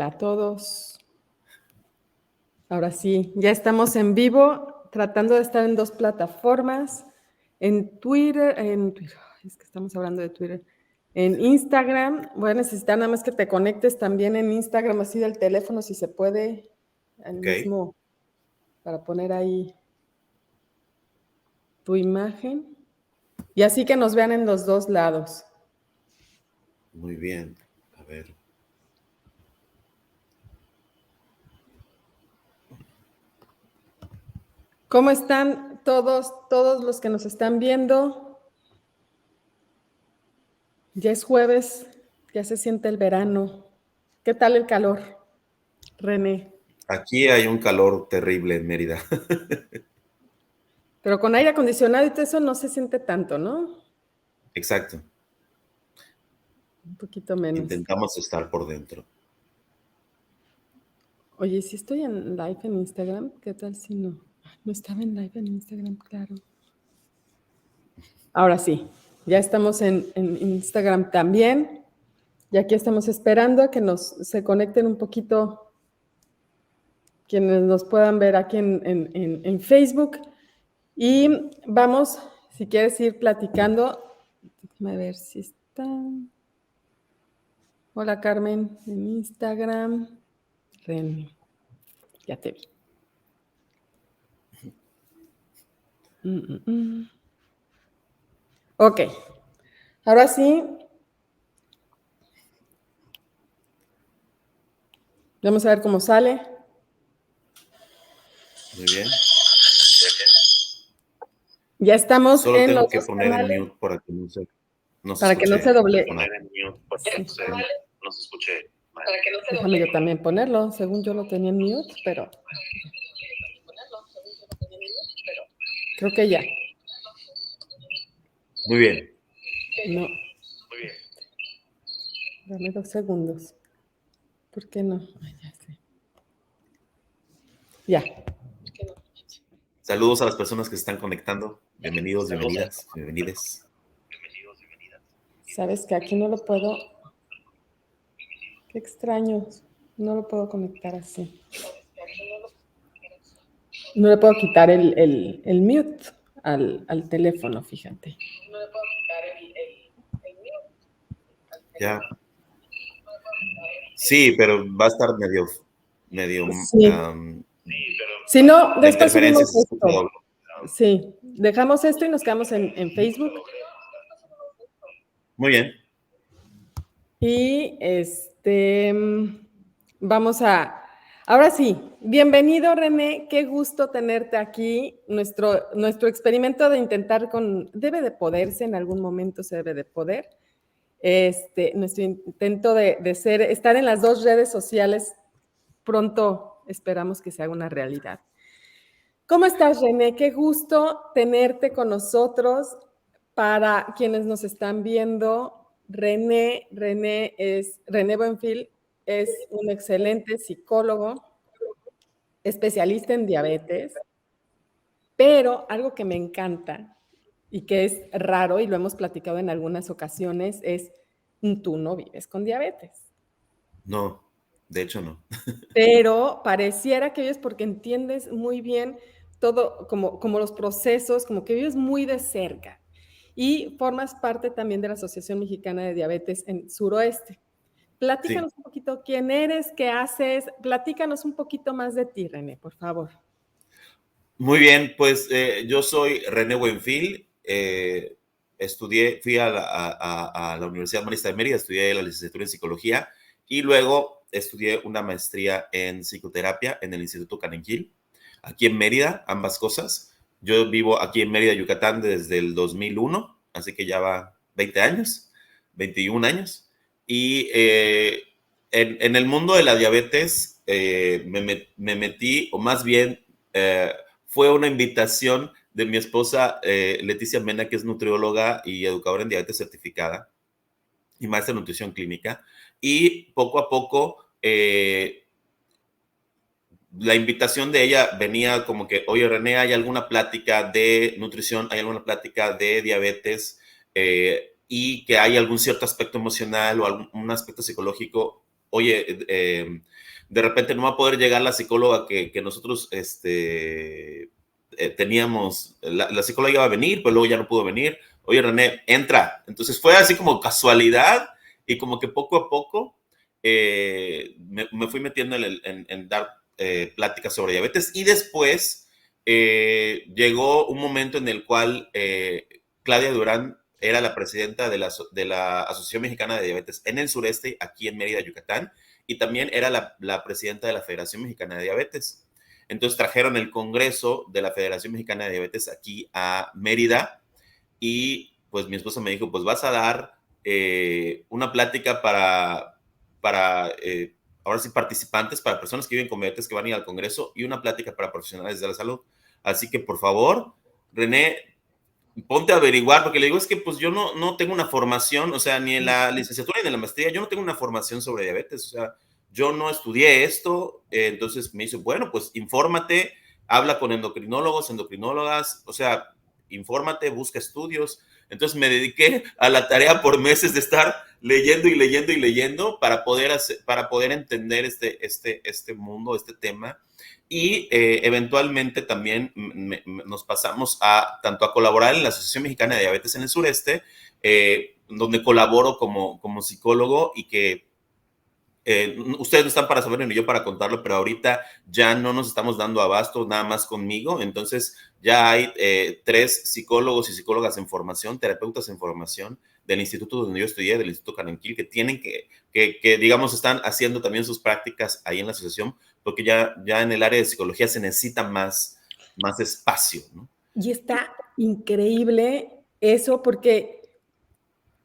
Hola a todos. Ahora sí, ya estamos en vivo, tratando de estar en 2 plataformas, en Twitter, es que estamos hablando de Twitter, en Instagram. Voy a necesitar nada más que te conectes también en Instagram, así del teléfono, si se puede, al mismo, para poner ahí tu imagen, y así que nos vean en los 2 lados. Muy bien, a ver. ¿Cómo están todos los que nos están viendo? Ya es jueves, ya se siente el verano. ¿Qué tal el calor, René? Aquí hay un calor terrible en Mérida. Pero con aire acondicionado y todo eso no se siente tanto, ¿no? Exacto. Un poquito menos. Intentamos estar por dentro. Oye, si estoy en live en Instagram, ¿qué tal si no? No estaba en live en Instagram, claro. Ahora sí, ya estamos en Instagram también. Y aquí estamos esperando a que se conecten un poquito quienes nos puedan ver aquí en Facebook. Y vamos, si quieres ir platicando, déjame ver si está. Hola Carmen, en Instagram. Ren, ya te vi. Ok, ahora sí. Vamos a ver cómo sale. Muy bien. Ya estamos Solo en tengo los que dos poner en canales mute para que no se para que no escuche. se doble. Sí. No se escuche mal. Déjame yo también ponerlo. Según yo lo tenía en mute, pero creo que ya. Muy bien. No. Dame 2 segundos. ¿Por qué no? Ay, ya sé. Ya. Saludos a las personas que se están conectando. Bienvenidos, bienvenidas, bienvenides. Sabes que aquí no lo puedo. Qué extraño. No lo puedo conectar así. No le puedo quitar el mute al teléfono, fíjate. Ya. Sí, pero va a estar medio Sí. Si no, la después interferencia subimos se escucha esto. doble. Sí, dejamos esto y nos quedamos en Facebook. Muy bien. Y vamos a, ahora sí, bienvenido René, qué gusto tenerte aquí. Nuestro experimento de intentar debe de poderse, en algún momento se debe de poder. Nuestro intento de estar en las 2 redes sociales, pronto esperamos que se haga una realidad. ¿Cómo estás, René? Qué gusto tenerte con nosotros. Para quienes nos están viendo, René Buenfil es un excelente psicólogo, especialista en diabetes, pero algo que me encanta y que es raro, y lo hemos platicado en algunas ocasiones, es tú no vives con diabetes. No, de hecho no. Pero pareciera que vives porque entiendes muy bien todo, como los procesos, como que vives muy de cerca. Y formas parte también de la Asociación Mexicana de Diabetes en Suroeste. Platícanos un poquito quién eres, qué haces, platícanos un poquito más de ti, René, por favor. Muy bien, pues yo soy René Buenfil, fui a la Universidad Marista de Mérida, estudié la licenciatura en psicología y luego estudié una maestría en psicoterapia en el Instituto Canenquil, aquí en Mérida, ambas cosas. Yo vivo aquí en Mérida, Yucatán, desde el 2001, así que ya va 20 años, 21 años. Y en el mundo de la diabetes me metí, o más bien fue una invitación de mi esposa Leticia Mena, que es nutrióloga y educadora en diabetes certificada y maestra en nutrición clínica. Y poco a poco la invitación de ella venía como que, oye René, ¿hay alguna plática de nutrición? ¿Hay alguna plática de diabetes? Y que hay algún cierto aspecto emocional o algún aspecto psicológico oye, de repente no va a poder llegar la psicóloga que nosotros teníamos, la psicóloga iba a venir, pero luego ya no pudo venir. Oye, René, entra. Entonces fue así como casualidad y como que poco a poco me fui metiendo en dar pláticas sobre diabetes y después llegó un momento en el cual Claudia Durán era la presidenta de la Asociación Mexicana de Diabetes en el sureste, aquí en Mérida, Yucatán, y también era la presidenta de la Federación Mexicana de Diabetes. Entonces trajeron el Congreso de la Federación Mexicana de Diabetes aquí a Mérida y pues mi esposa me dijo, pues vas a dar una plática para ahora sí, participantes, para personas que viven con diabetes que van a ir al Congreso y una plática para profesionales de la salud. Así que, por favor, René, ponte a averiguar, porque le digo, es que pues yo no tengo una formación, o sea, ni en la licenciatura ni en la maestría, yo no tengo una formación sobre diabetes, o sea, yo no estudié esto, entonces me dice, bueno, pues infórmate, habla con endocrinólogos, endocrinólogas, o sea, infórmate, busca estudios. Entonces me dediqué a la tarea por meses de estar leyendo y leyendo y leyendo para poder entender este mundo, este tema y eventualmente también nos pasamos tanto a colaborar en la Asociación Mexicana de Diabetes en el Sureste, donde colaboro como psicólogo y que ustedes no están para saberlo ni yo para contarlo, pero ahorita ya no nos estamos dando abasto nada más conmigo, entonces ya hay 3 psicólogos y psicólogas en formación, terapeutas en formación del instituto donde yo estudié, del Instituto Cananquil, que tienen que digamos, están haciendo también sus prácticas ahí en la asociación, porque ya en el área de psicología se necesita más espacio, ¿no? Y está increíble eso porque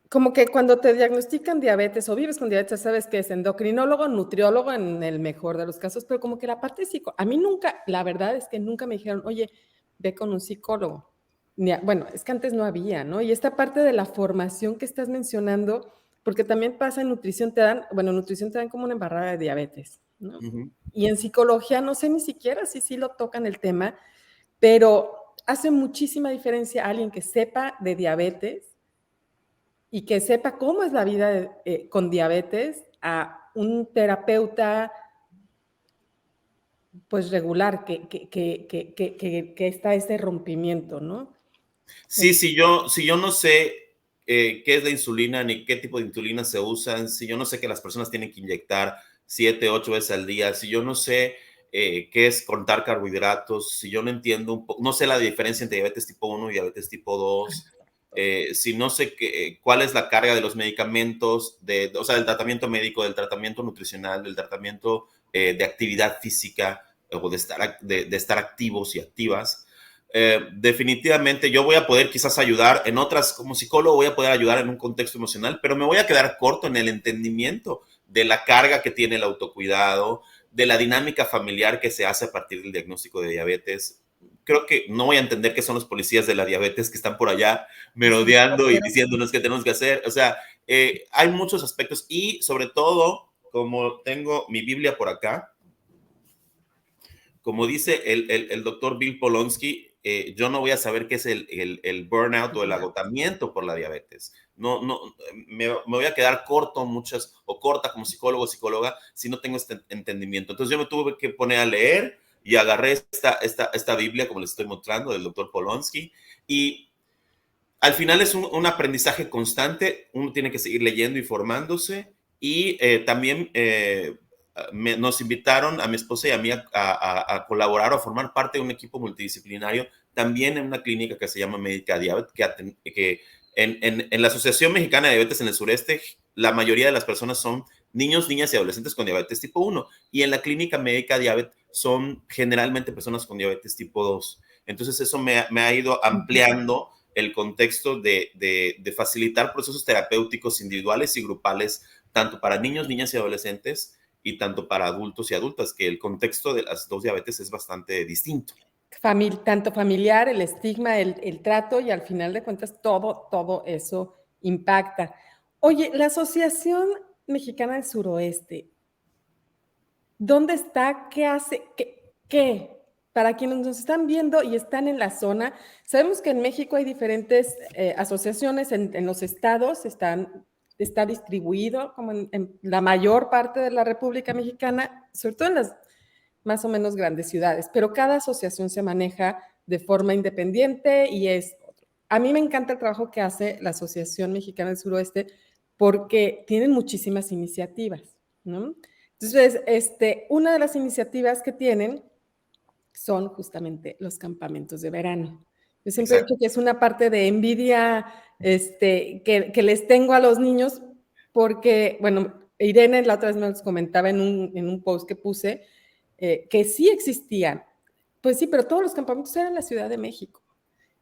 como que cuando te diagnostican diabetes o vives con diabetes, sabes que es endocrinólogo, nutriólogo en el mejor de los casos, pero como que la parte a mí nunca, la verdad es que nunca me dijeron, oye, ve con un psicólogo. Bueno, es que antes no había, ¿no? Y esta parte de la formación que estás mencionando, porque también pasa en nutrición, en nutrición te dan como una embarrada de diabetes, ¿no? Uh-huh. Y en psicología no sé ni siquiera si sí lo tocan el tema, pero hace muchísima diferencia alguien que sepa de diabetes y que sepa cómo es la vida con diabetes a un terapeuta pues regular que está ese rompimiento, ¿no? Sí, si yo no sé qué es la insulina ni qué tipo de insulina se usan, si yo no sé que las personas tienen que inyectar 7, 8 veces al día, si yo no sé qué es contar carbohidratos, si yo no entiendo no sé la diferencia entre diabetes tipo 1 y diabetes tipo 2, si no sé cuál es la carga de los medicamentos, o sea, del tratamiento médico, del tratamiento nutricional, del tratamiento de actividad física o de estar activos y activas, definitivamente yo voy a poder quizás ayudar en otras, como psicólogo voy a poder ayudar en un contexto emocional, pero me voy a quedar corto en el entendimiento de la carga que tiene el autocuidado, de la dinámica familiar que se hace a partir del diagnóstico de diabetes. Creo que no voy a entender qué son los policías de la diabetes que están por allá merodeando y diciéndonos qué tenemos que hacer. O sea, hay muchos aspectos y sobre todo, como tengo mi Biblia por acá, como dice el doctor Bill Polonsky, yo no voy a saber qué es el burnout o el agotamiento por la diabetes. No, me voy a quedar corta como psicólogo o psicóloga si no tengo este entendimiento. Entonces yo me tuve que poner a leer y agarré esta Biblia, como les estoy mostrando, del doctor Polonsky, y al final es un aprendizaje constante, uno tiene que seguir leyendo y formándose, y también nos invitaron a mi esposa y a mí a colaborar o a formar parte de un equipo multidisciplinario, también en una clínica que se llama Médica Diabetes, que en la Asociación Mexicana de Diabetes en el Sureste, la mayoría de las personas son niños, niñas y adolescentes con diabetes tipo 1, y en la clínica Médica Diabetes son generalmente personas con diabetes tipo 2. Entonces eso me ha ido ampliando el contexto de facilitar procesos terapéuticos individuales y grupales, tanto para niños, niñas y adolescentes, y tanto para adultos y adultas, que el contexto de las 2 diabetes es bastante distinto. Tanto familiar, el estigma, el trato y al final de cuentas todo eso impacta. Oye, la Asociación Mexicana del Suroeste, ¿dónde está? ¿Qué hace? ¿Qué? Para quienes nos están viendo y están en la zona, sabemos que en México hay diferentes asociaciones, en los estados están está distribuido como en la mayor parte de la República Mexicana, sobre todo en las más o menos grandes ciudades, pero cada asociación se maneja de forma independiente y es... A mí me encanta el trabajo que hace la Asociación Mexicana del Suroeste porque tienen muchísimas iniciativas, ¿no? Entonces, una de las iniciativas que tienen son justamente los campamentos de verano. Yo siempre he dicho que es una parte de envidia que les tengo a los niños porque, bueno, Irene la otra vez me los comentaba en un post que puse, que sí existían. Pues sí, pero todos los campamentos eran en la Ciudad de México.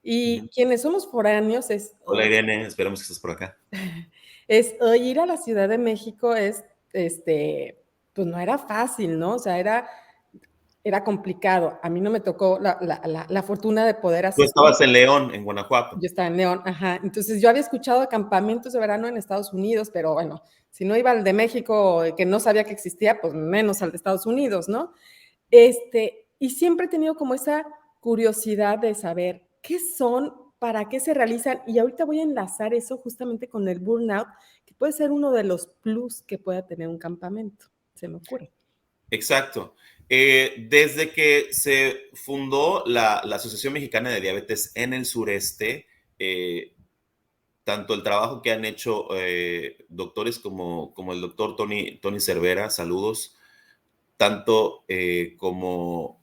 Y quienes somos foráneos es... Hola Irene, esperamos que estés por acá. Es ir a la Ciudad de México es, pues no era fácil, ¿no? O sea, era complicado. A mí no me tocó la fortuna de poder Tú asistir. estabas en León, en Guanajuato. Yo estaba en León, ajá. Entonces yo había escuchado de campamentos de verano en Estados Unidos, pero bueno, si no iba al de México, que no sabía que existía, pues menos al de Estados Unidos, ¿no? Y siempre he tenido como esa curiosidad de saber qué son, para qué se realizan, y ahorita voy a enlazar eso justamente con el burnout, que puede ser uno de los plus que pueda tener un campamento, se me ocurre. Exacto. Desde que se fundó la Asociación Mexicana de Diabetes en el sureste, tanto el trabajo que han hecho doctores como el doctor Tony Cervera, saludos, tanto como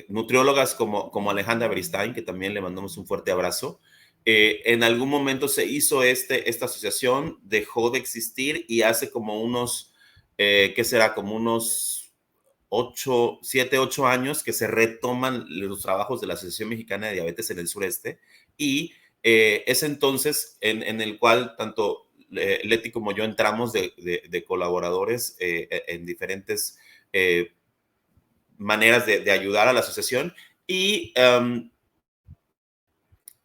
nutriólogas como Alejandra Beristain, que también le mandamos un fuerte abrazo. En algún momento se hizo esta asociación, dejó de existir y hace como unos, ¿qué será? Como unos 7, 8 años que se retoman los trabajos de la Asociación Mexicana de Diabetes en el sureste y es entonces en el cual tanto Leti como yo entramos de colaboradores en diferentes maneras de ayudar a la asociación y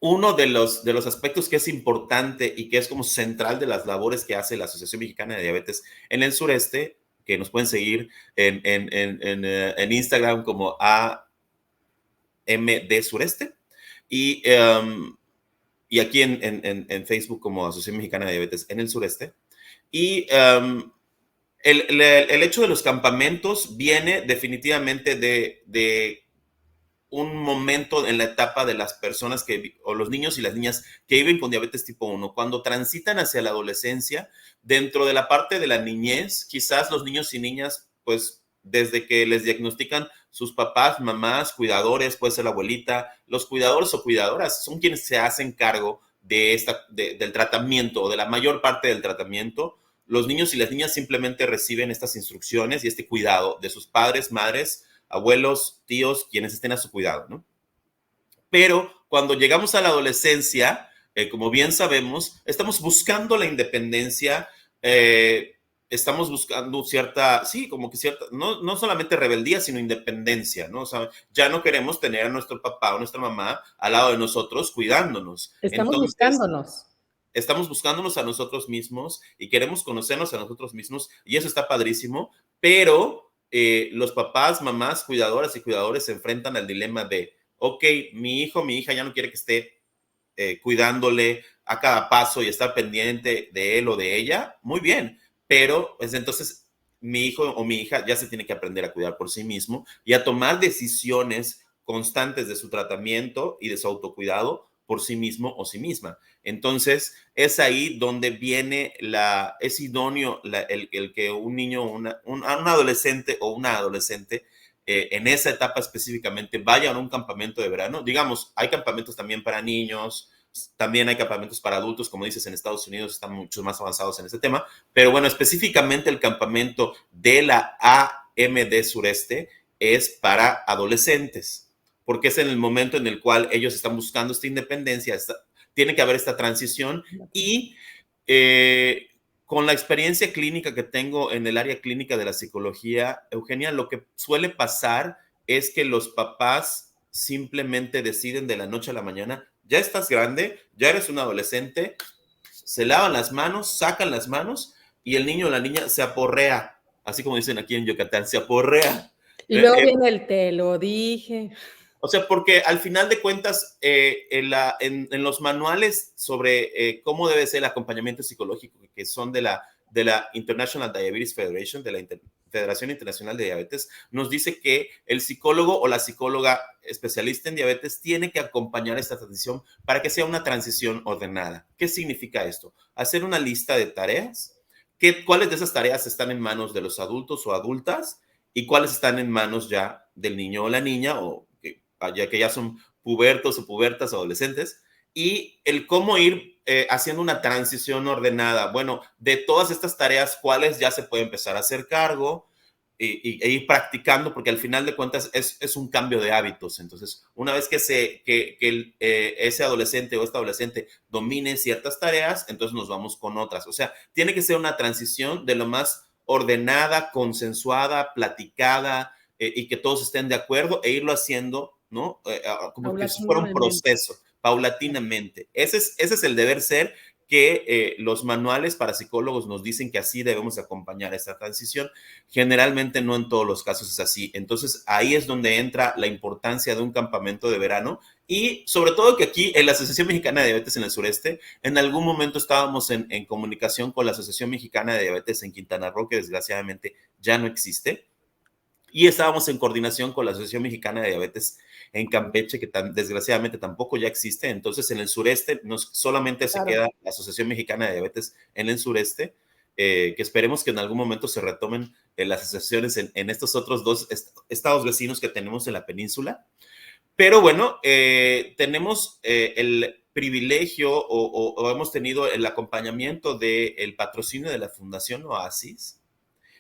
uno de los aspectos que es importante y que es como central de las labores que hace la Asociación Mexicana de Diabetes en el sureste, que nos pueden seguir en Instagram como AMD Sureste y aquí en Facebook como Asociación Mexicana de Diabetes en el sureste. Y el hecho de los campamentos viene definitivamente de un momento en la etapa de las personas o los niños y las niñas que viven con diabetes tipo 1. Cuando transitan hacia la adolescencia, dentro de la parte de la niñez, quizás los niños y niñas, pues desde que les diagnostican sus papás, mamás, cuidadores, puede ser la abuelita, los cuidadores o cuidadoras son quienes se hacen cargo del tratamiento o de la mayor parte del tratamiento. Los niños y las niñas simplemente reciben estas instrucciones y este cuidado de sus padres, madres, abuelos, tíos, quienes estén a su cuidado, ¿no? Pero cuando llegamos a la adolescencia, como bien sabemos, estamos buscando la independencia, estamos buscando no solamente rebeldía, sino independencia, ¿no? O sea, ya no queremos tener a nuestro papá o nuestra mamá al lado de nosotros cuidándonos. Estamos buscándonos. Estamos buscándonos a nosotros mismos y queremos conocernos a nosotros mismos y eso está padrísimo, pero los papás, mamás, cuidadoras y cuidadores se enfrentan al dilema de, ok, mi hijo, mi hija ya no quiere que esté cuidándole a cada paso y estar pendiente de él o de ella, muy bien, pero pues, entonces mi hijo o mi hija ya se tiene que aprender a cuidar por sí mismo y a tomar decisiones constantes de su tratamiento y de su autocuidado por sí mismo o sí misma. Entonces, es ahí donde viene es idóneo el que un niño, un adolescente o una adolescente en esa etapa específicamente vaya a un campamento de verano. Digamos, hay campamentos también para niños, también hay campamentos para adultos, como dices, en Estados Unidos están mucho más avanzados en ese tema, pero bueno, específicamente el campamento de la AMD Sureste es para adolescentes, porque es en el momento en el cual ellos están buscando esta independencia, tiene que haber esta transición y con la experiencia clínica que tengo en el área clínica de la psicología, Eugenia, lo que suele pasar es que los papás simplemente deciden de la noche a la mañana, ya estás grande, ya eres un adolescente, se lavan las manos, sacan las manos y el niño o la niña se aporrea, así como dicen aquí en Yucatán, se aporrea. Y luego viene el te lo dije. O sea, porque al final de cuentas, en los manuales sobre cómo debe ser el acompañamiento psicológico, que son de la International Diabetes Federation, de la Federación Internacional de Diabetes, nos dice que el psicólogo o la psicóloga especialista en diabetes tiene que acompañar esta transición para que sea una transición ordenada. ¿Qué significa esto? Hacer una lista de tareas. ¿Cuáles de esas tareas están en manos de los adultos o adultas y cuáles están en manos ya del niño o la niña, o ya que ya son pubertos o pubertas adolescentes, y el cómo ir haciendo una transición ordenada? Bueno, de todas estas tareas, ¿cuáles ya se puede empezar a hacer cargo? E ir practicando, porque al final de cuentas es un cambio de hábitos. Entonces, una vez que ese adolescente o esta adolescente domine ciertas tareas, entonces nos vamos con otras. O sea, tiene que ser una transición de lo más ordenada, consensuada, platicada, y que todos estén de acuerdo, e irlo haciendo, ¿no? Como que si fuera un proceso, paulatinamente. Ese es el deber ser que los manuales para psicólogos nos dicen que así debemos acompañar esta transición. Generalmente no en todos los casos es así. Entonces ahí es donde entra la importancia de un campamento de verano, y sobre todo que aquí en la Asociación Mexicana de Diabetes en el Sureste, en algún momento estábamos en comunicación con la Asociación Mexicana de Diabetes en Quintana Roo, que desgraciadamente ya no existe, y estábamos en coordinación con la Asociación Mexicana de Diabetes en Campeche, que desgraciadamente tampoco ya existe. Entonces, en el sureste solamente se queda la Asociación Mexicana de Diabetes en el sureste, que esperemos que en algún momento se retomen las asociaciones en estos otros dos estados vecinos que tenemos en la península. Pero bueno, tenemos el privilegio o hemos tenido el acompañamiento del patrocinio de la Fundación Oasis,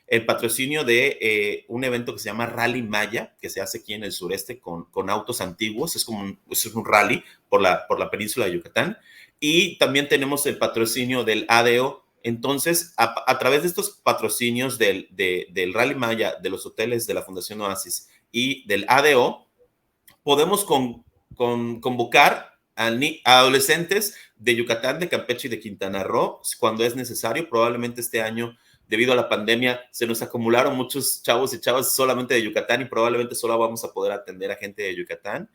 el patrocinio de un evento que se llama Rally Maya, que se hace aquí en el sureste con autos antiguos. Es como es un rally por la península de Yucatán. Y también tenemos el patrocinio del ADO. Entonces, a través de estos patrocinios del Rally Maya, de los hoteles de la Fundación Oasis y del ADO, podemos convocar a adolescentes de Yucatán, de Campeche y de Quintana Roo cuando es necesario. Probablemente este año, debido a la pandemia, se nos acumularon muchos chavos y chavas solamente de Yucatán, y probablemente solo vamos a poder atender a gente de Yucatán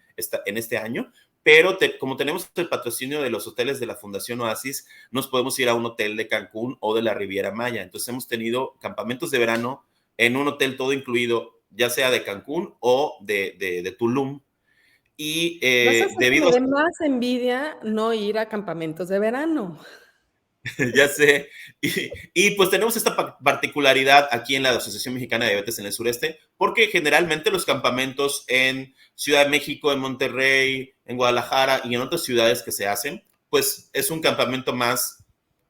en este año. Pero como tenemos el patrocinio de los hoteles de la Fundación Oasis, nos podemos ir a un hotel de Cancún o de la Riviera Maya. Entonces hemos tenido campamentos de verano en un hotel todo incluido, ya sea de Cancún o de Tulum. Y Vas a hacer que me dé más envidia no ir a campamentos de verano. Ya sé. Y pues tenemos esta particularidad aquí en la Asociación Mexicana de Diabetes en el Sureste, porque generalmente los campamentos en Ciudad de México, en Monterrey, en Guadalajara y en otras ciudades que se hacen, pues es un campamento más,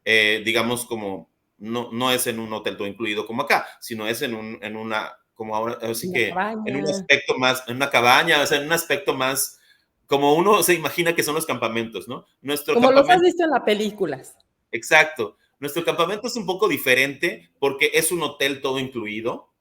digamos, como no es en un hotel todo incluido como acá, sino es en una, como ahora, así que en un aspecto más, en una cabaña, o sea, en un aspecto más, como uno se imagina que son los campamentos, ¿no? Como los has visto en las películas. Exacto. Nuestro campamento es un poco diferente porque es un hotel todo incluido,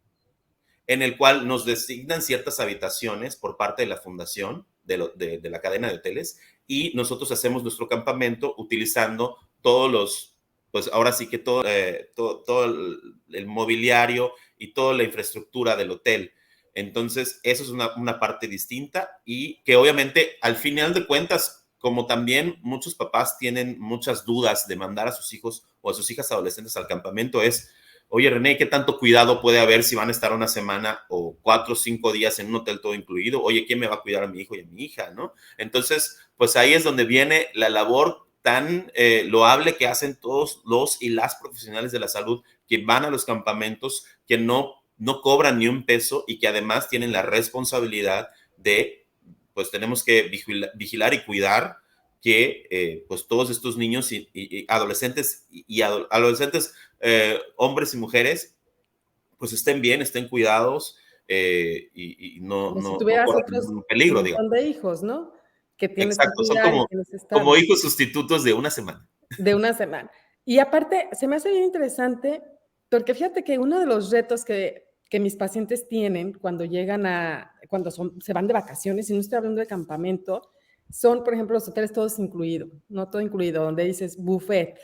en el cual nos designan ciertas habitaciones por parte de la fundación, de la cadena de hoteles, y nosotros hacemos nuestro campamento utilizando todos los, pues ahora sí que todo el mobiliario y toda la infraestructura del hotel. Entonces, eso es una parte distinta, y que obviamente al final de cuentas, como también muchos papás tienen muchas dudas de mandar a sus hijos o a sus hijas adolescentes al campamento, es: oye, René, ¿qué tanto cuidado puede haber si van a estar una semana o 4 o 5 días en un hotel todo incluido? Oye, ¿quién me va a cuidar a mi hijo y a mi hija, no? Entonces, pues ahí es donde viene la labor tan loable que hacen todos los y las profesionales de la salud que van a los campamentos, que no cobran ni un peso, y que además tienen la responsabilidad de, pues tenemos que vigilar y cuidar que pues todos estos niños y adolescentes adolescentes, hombres y mujeres, pues estén bien, estén cuidados, y no Como si tuvieras corran otros ningún peligro, digamos. montón de hijos, ¿no? Que tienes que Exacto, son cuidar y tienes que estar. como hijos sustitutos de una semana. De una semana. Y aparte, se me hace bien interesante, porque fíjate que uno de los retos que mis pacientes tienen cuando llegan cuando se van de vacaciones, y no estoy hablando de campamento, son, por ejemplo, los hoteles todos incluido, no todo incluido, donde dices buffet.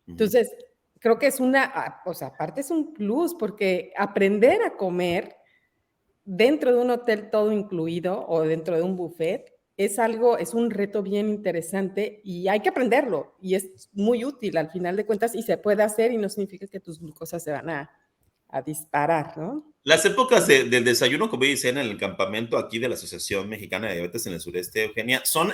Entonces, creo que es o sea, aparte es un plus, porque aprender a comer dentro de un hotel todo incluido o dentro de un buffet, es un reto bien interesante y hay que aprenderlo y es muy útil al final de cuentas y se puede hacer y no significa que tus glucosas se van a disparar, ¿no? Las épocas del desayuno, comida y cena en el campamento aquí de la Asociación Mexicana de Diabetes en el Sureste, Eugenia, son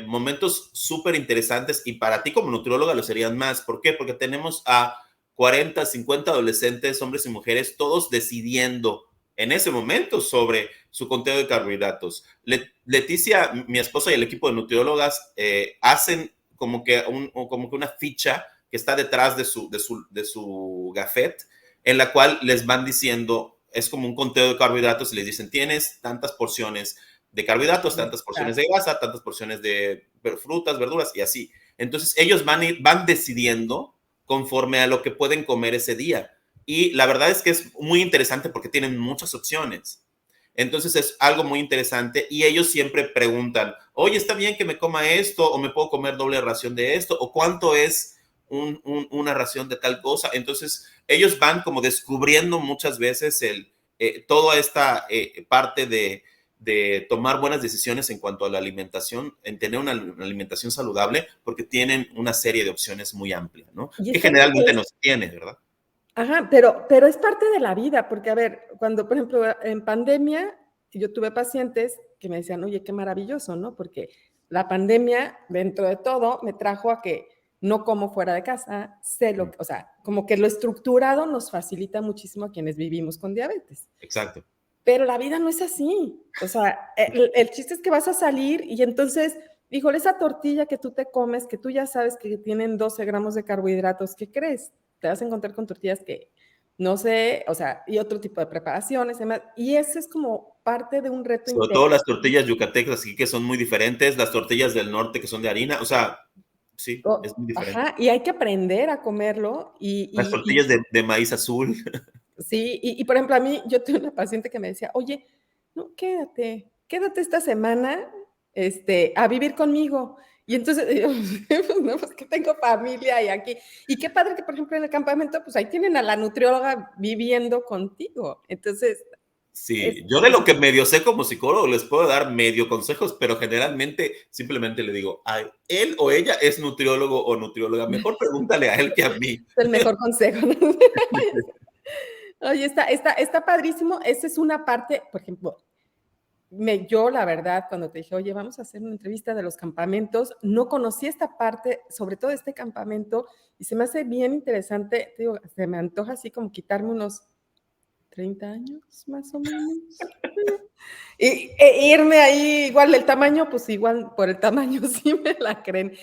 momentos súper interesantes y para ti como nutrióloga lo serían más. ¿Por qué? Porque tenemos a 40, 50 adolescentes, hombres y mujeres, todos decidiendo en ese momento sobre su conteo de carbohidratos. Leticia, mi esposa y el equipo de nutriólogas hacen como que una ficha que está detrás de su gafet, en la cual les van diciendo, es como un conteo de carbohidratos y les dicen, tienes tantas porciones de carbohidratos, tantas porciones de grasa, tantas porciones de frutas, verduras y así. Entonces ellos van decidiendo conforme a lo que pueden comer ese día. Y la verdad es que es muy interesante porque tienen muchas opciones. Entonces es algo muy interesante y ellos siempre preguntan, oye, ¿está bien que me coma esto o me puedo comer doble ración de esto o cuánto es una ración de tal cosa? Entonces ellos van como descubriendo muchas veces toda esta parte de tomar buenas decisiones en cuanto a la alimentación, en tener una alimentación saludable, porque tienen una serie de opciones muy amplias, ¿no? Y Que está bien, generalmente no se tiene, ¿verdad? ajá, pero es parte de la vida, porque a ver, cuando, por ejemplo, en pandemia, yo tuve pacientes que me decían, oye, qué maravilloso, ¿no? Porque la pandemia, dentro de todo, me trajo a que no como fuera de casa, o sea, como que lo estructurado nos facilita muchísimo a quienes vivimos con diabetes. Exacto. Pero la vida no es así. O sea, el chiste es que vas a salir y entonces, híjole, esa tortilla que tú te comes, que tú ya sabes que tienen 12 gramos de carbohidratos, ¿qué crees? Te vas a encontrar con tortillas que no sé, o sea, y otro tipo de preparaciones, además, y eso es como parte de un reto Sobre todo las interesante. tortillas yucatecas aquí que son muy diferentes, las tortillas del norte que son de harina, o sea, sí, es muy diferente. Ajá, y hay que aprender a comerlo Las tortillas de maíz azul. sí, por ejemplo, a mí, yo tengo una paciente que me decía, oye, no, quédate esta semana a vivir conmigo. Y entonces, yo, pues, no, pues que tengo familia y aquí. Y qué padre que, por ejemplo, en el campamento, pues ahí tienen a la nutrióloga viviendo contigo. Entonces, Sí, yo de lo que medio sé como psicólogo les puedo dar medio consejos, pero generalmente simplemente le digo, ay, él o ella es nutriólogo o nutrióloga, mejor pregúntale a él que a mí. es el mejor consejo, ¿no? Oye, está padrísimo. Esa es una parte, por ejemplo, yo la verdad, cuando te dije, oye, vamos a hacer una entrevista de los campamentos, no conocí esta parte, sobre todo este campamento, y se me hace bien interesante, te digo, se me antoja así como quitarme unos 30 años, más o menos. Irme ahí, igual el tamaño, pues igual por el tamaño sí me la creen.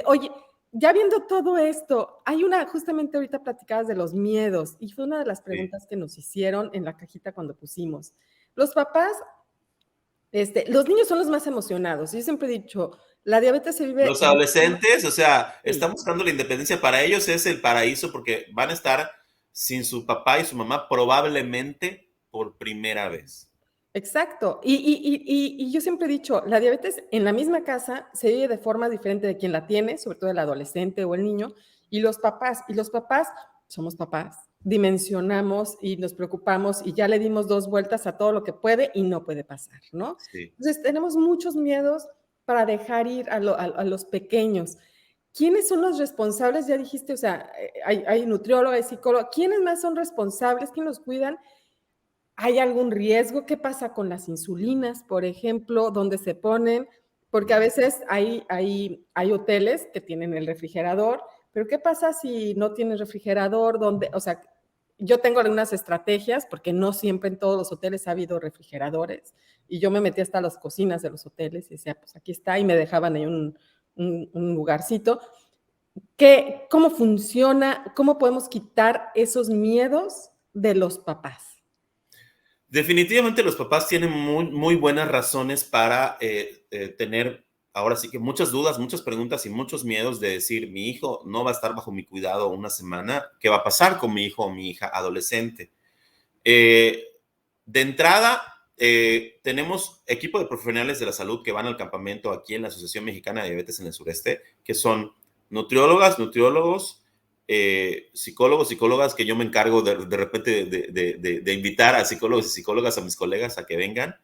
Oye, ya viendo todo esto, justamente ahorita platicabas de los miedos, y fue una de las Sí. preguntas que nos hicieron en la cajita cuando pusimos. Los papás, los niños son los más emocionados. Yo siempre he dicho, la diabetes se vive Los mucho más. adolescentes, o sea, Sí, están buscando la independencia. Para ellos es el paraíso porque van a estar sin su papá y su mamá probablemente por primera vez. exacto. Y yo siempre he dicho, la diabetes en la misma casa se vive de forma diferente de quien la tiene, sobre todo el adolescente o el niño, y los papás somos papás, dimensionamos y nos preocupamos y ya le dimos 2 vueltas a todo lo que puede y no puede pasar, ¿no? Sí. Entonces tenemos muchos miedos para dejar ir a los pequeños. ¿Quiénes son los responsables? Ya dijiste, o sea, hay nutrióloga, hay psicóloga. ¿Quiénes más son responsables? ¿Quién los cuidan? ¿Hay algún riesgo? ¿Qué pasa con las insulinas, por ejemplo? ¿Dónde se ponen? Porque a veces hay hoteles que tienen el refrigerador, pero ¿qué pasa si no tienes refrigerador? O sea, yo tengo algunas estrategias, porque no siempre en todos los hoteles ha habido refrigeradores, y yo me metí hasta las cocinas de los hoteles y decía, pues aquí está, y me dejaban ahí un lugarcito. ¿Cómo funciona? ¿Cómo podemos quitar esos miedos de los papás? Definitivamente los papás tienen muy, muy buenas razones para tener ahora sí que muchas dudas, muchas preguntas y muchos miedos de decir, mi hijo no va a estar bajo mi cuidado una semana, ¿qué va a pasar con mi hijo o mi hija adolescente? Eh, de entrada, tenemos equipo de profesionales de la salud que van al campamento aquí en la Asociación Mexicana de Diabetes en el Sureste, que son nutriólogas, nutriólogos, psicólogos, psicólogas, que yo me encargo de repente de invitar a psicólogos y psicólogas, a mis colegas, a que vengan.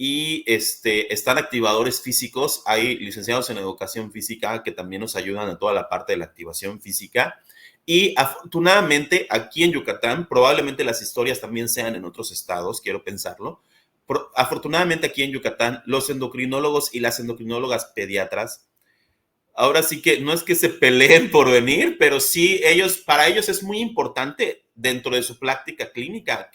Y están activadores físicos, hay licenciados en educación física que también nos ayudan a toda la parte de la activación física. Y afortunadamente aquí en Yucatán, probablemente las historias también sean en otros estados, quiero pensarlo. Afortunadamente aquí en Yucatán, los endocrinólogos y las endocrinólogas pediatras, ahora sí que no es que se peleen por venir, pero sí para ellos es muy importante dentro de su práctica clínica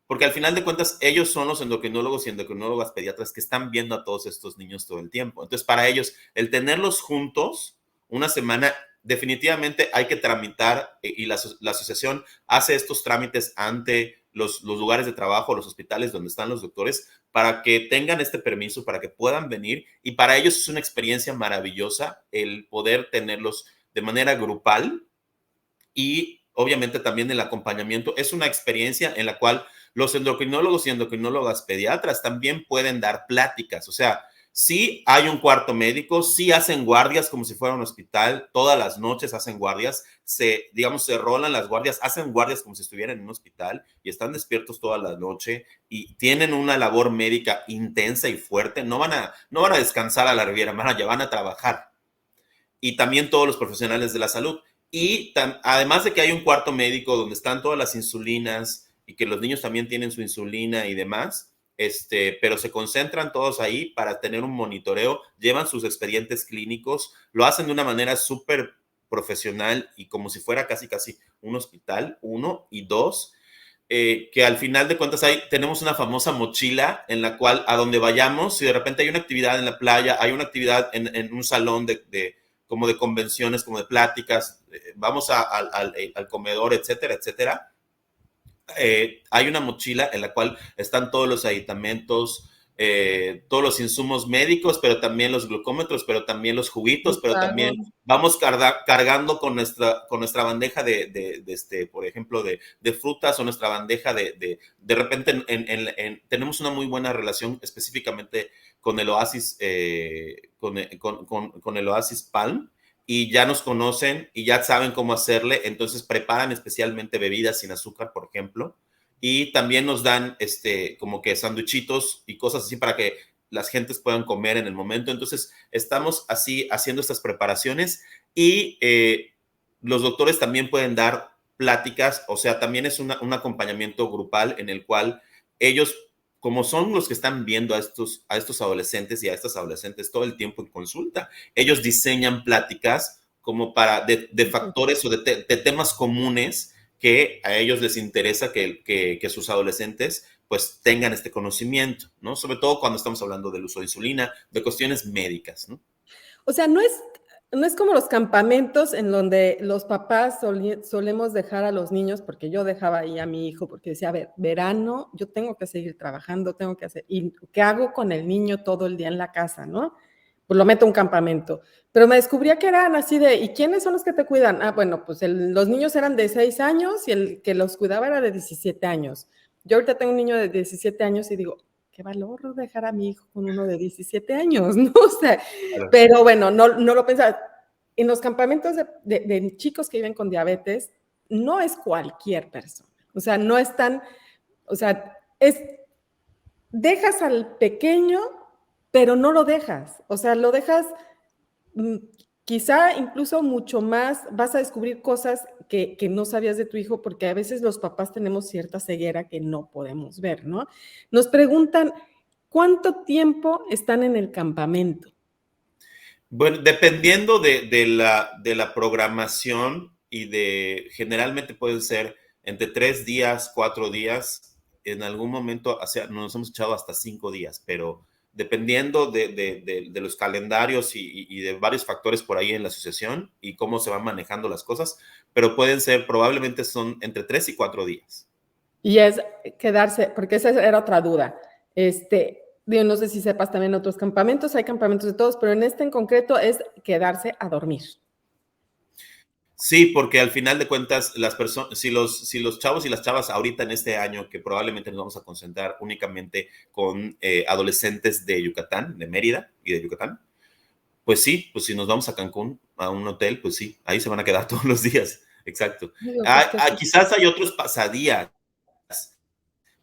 porque al final de cuentas ellos son los endocrinólogos y endocrinólogas pediatras que están viendo a todos estos niños todo el tiempo. Entonces, para ellos, el tenerlos juntos una semana, definitivamente hay que tramitar y la asociación hace estos trámites ante los lugares de trabajo, los hospitales donde están los doctores, para que tengan este permiso, para que puedan venir. Y para ellos es una experiencia maravillosa el poder tenerlos de manera grupal y obviamente también el acompañamiento. Es una experiencia en la cual los endocrinólogos y endocrinólogas pediatras también pueden dar pláticas. O sea, sí hay un cuarto médico, sí hacen guardias como si fuera un hospital, todas las noches hacen guardias, se rolan las guardias, hacen guardias como si estuvieran en un hospital y están despiertos toda la noche y tienen una labor médica intensa y fuerte. No van a descansar a la Riviera Maya, ya van a trabajar. Y también todos los profesionales de la salud. Y además de que hay un cuarto médico donde están todas las insulinas y que los niños también tienen su insulina y demás, pero se concentran todos ahí para tener un monitoreo, llevan sus expedientes clínicos, lo hacen de una manera súper profesional y como si fuera casi un hospital, uno, y dos, que al final de cuentas tenemos una famosa mochila en la cual a donde vayamos, si de repente hay una actividad en la playa, hay una actividad en un salón como de convenciones, como de pláticas, vamos al comedor, etcétera, etcétera. Hay una mochila en la cual están todos los aditamentos, todos los insumos médicos, pero también los glucómetros, pero también los juguitos, pero también vamos cargando con nuestra bandeja por ejemplo, de frutas o nuestra bandeja de repente tenemos una muy buena relación específicamente con el Oasis, con el Oasis Palm, y ya nos conocen y ya saben cómo hacerle, entonces preparan especialmente bebidas sin azúcar, por ejemplo, y también nos dan como que sanduichitos y cosas así para que las gentes puedan comer en el momento. Entonces estamos así haciendo estas preparaciones y los doctores también pueden dar pláticas, o sea, también es un acompañamiento grupal en el cual ellos, como son los que están viendo a estos adolescentes y a estas adolescentes todo el tiempo en consulta, ellos diseñan pláticas como de factores o de temas comunes que a ellos les interesa que sus adolescentes pues tengan este conocimiento, ¿no? Sobre todo cuando estamos hablando del uso de insulina, de cuestiones médicas, ¿no? O sea, no es como los campamentos en donde los papás solemos dejar a los niños, porque yo dejaba ahí a mi hijo, porque decía, a ver, verano, yo tengo que seguir trabajando, tengo que hacer, ¿y qué hago con el niño todo el día en la casa, no? Pues lo meto a un campamento. Pero me descubría que eran así ¿y quiénes son los que te cuidan? Ah, bueno, pues los niños eran de 6 años y el que los cuidaba era de 17 años. Yo ahorita tengo un niño de 17 años y digo, qué valor dejar a mi hijo con uno de 17 años, ¿no? O sea, claro. Pero bueno, no lo pensaba. En los campamentos de chicos que viven con diabetes, no es cualquier persona. O sea, no es tan, o sea, dejas al pequeño, pero no lo dejas. O sea, lo dejas quizá incluso mucho más, vas a descubrir cosas que no sabías de tu hijo, porque a veces los papás tenemos cierta ceguera que no podemos ver, ¿no? Nos preguntan, ¿cuánto tiempo están en el campamento? Bueno, dependiendo de la programación generalmente pueden ser entre 3 días, 4 días, en algún momento, o sea, nos hemos echado hasta 5 días, pero dependiendo de los calendarios y de varios factores por ahí en la asociación y cómo se van manejando las cosas, pero probablemente son entre 3 y 4 días. Y es quedarse, porque esa era otra duda, no sé si sepas también otros campamentos, hay campamentos de todos, pero en este en concreto es quedarse a dormir. Sí, porque al final de cuentas, las personas, si los chavos y las chavas ahorita en este año, que probablemente nos vamos a concentrar únicamente con adolescentes de Yucatán, de Mérida y de Yucatán, pues sí, pues si nos vamos a Cancún, a un hotel, pues sí, ahí se van a quedar todos los días. Exacto. Digo, pues que sí. Quizás hay otros pasadías.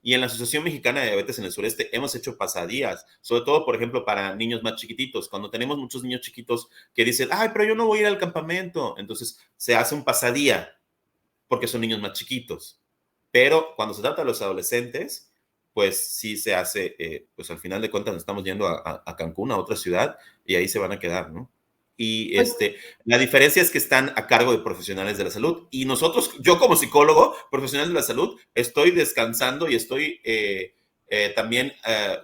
Y en la Asociación Mexicana de Diabetes en el Sureste hemos hecho pasadías, sobre todo, por ejemplo, para niños más chiquititos. Cuando tenemos muchos niños chiquitos que dicen, ay, pero yo no voy a ir al campamento. Entonces se hace un pasadía porque son niños más chiquitos. Pero cuando se trata de los adolescentes, pues sí se hace, pues al final de cuentas nos estamos yendo a Cancún, a otra ciudad, y ahí se van a quedar, ¿no? Y Pues la diferencia es que están a cargo de profesionales de la salud. Y nosotros, yo como psicólogo, profesional de la salud, estoy descansando y estoy también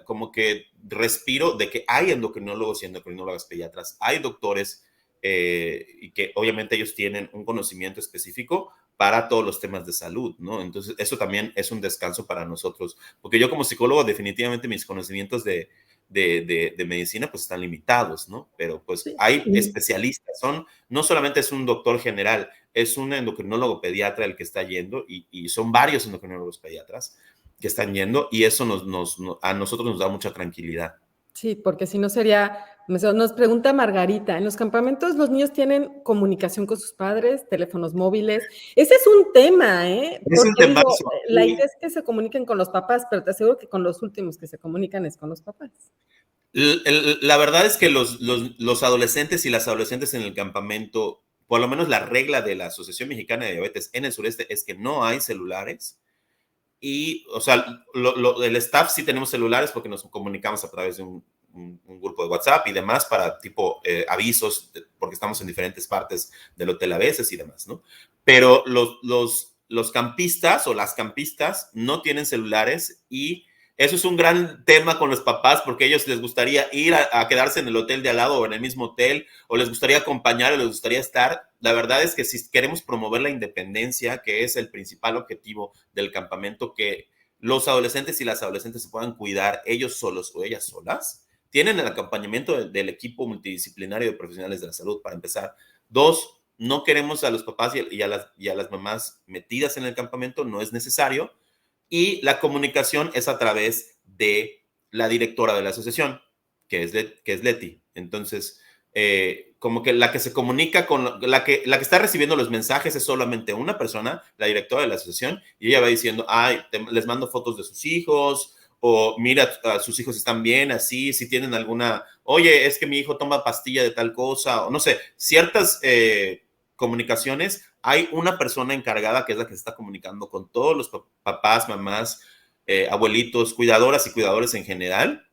como que respiro de que hay endocrinólogos y endocrinólogas pediatras, hay doctores y que obviamente ellos tienen un conocimiento específico para todos los temas de salud, ¿no? Entonces, eso también es un descanso para nosotros, porque yo como psicólogo definitivamente mis conocimientos de medicina pues están limitados, ¿no? Pero pues sí. hay especialistas, no solamente es un doctor general, es un endocrinólogo pediatra el que está yendo y son varios endocrinólogos pediatras que están yendo y eso a nosotros nos da mucha tranquilidad. Sí, porque si no sería, nos pregunta Margarita, ¿en los campamentos los niños tienen comunicación con sus padres, teléfonos móviles? Ese es un tema, ¿eh? Es un Porque digo, temazo. la idea es que se comuniquen con los papás, pero te aseguro que con los últimos que se comunican es con los papás. La verdad es que los adolescentes y las adolescentes en el campamento, por lo menos la regla de la Asociación Mexicana de Diabetes en el sureste es que no hay celulares. Y, o sea, el staff sí tenemos celulares porque nos comunicamos a través de un grupo de WhatsApp y demás para tipo avisos, porque estamos en diferentes partes del hotel a veces y demás, ¿no? Pero los campistas o las campistas no tienen celulares y eso es un gran tema con los papás porque a ellos les gustaría ir a quedarse en el hotel de al lado o en el mismo hotel o les gustaría acompañar o les gustaría estar. La verdad es que si queremos promover la independencia, que es el principal objetivo del campamento, que los adolescentes y las adolescentes se puedan cuidar ellos solos o ellas solas, tienen el acompañamiento del equipo multidisciplinario de profesionales de la salud para empezar. Dos, no queremos a los papás y a las mamás metidas en el campamento, no es necesario. Y la comunicación es a través de la directora de la asociación, que es Leti. Entonces, como que la que se comunica con la que está recibiendo los mensajes es solamente una persona, la directora de la asociación, y ella va diciendo, ay, les mando fotos de sus hijos, o mira, sus hijos están bien, así, si tienen alguna, oye, es que mi hijo toma pastilla de tal cosa, o no sé, ciertas comunicaciones, hay una persona encargada que es la que se está comunicando con todos los papás, mamás, abuelitos, cuidadoras y cuidadores en general,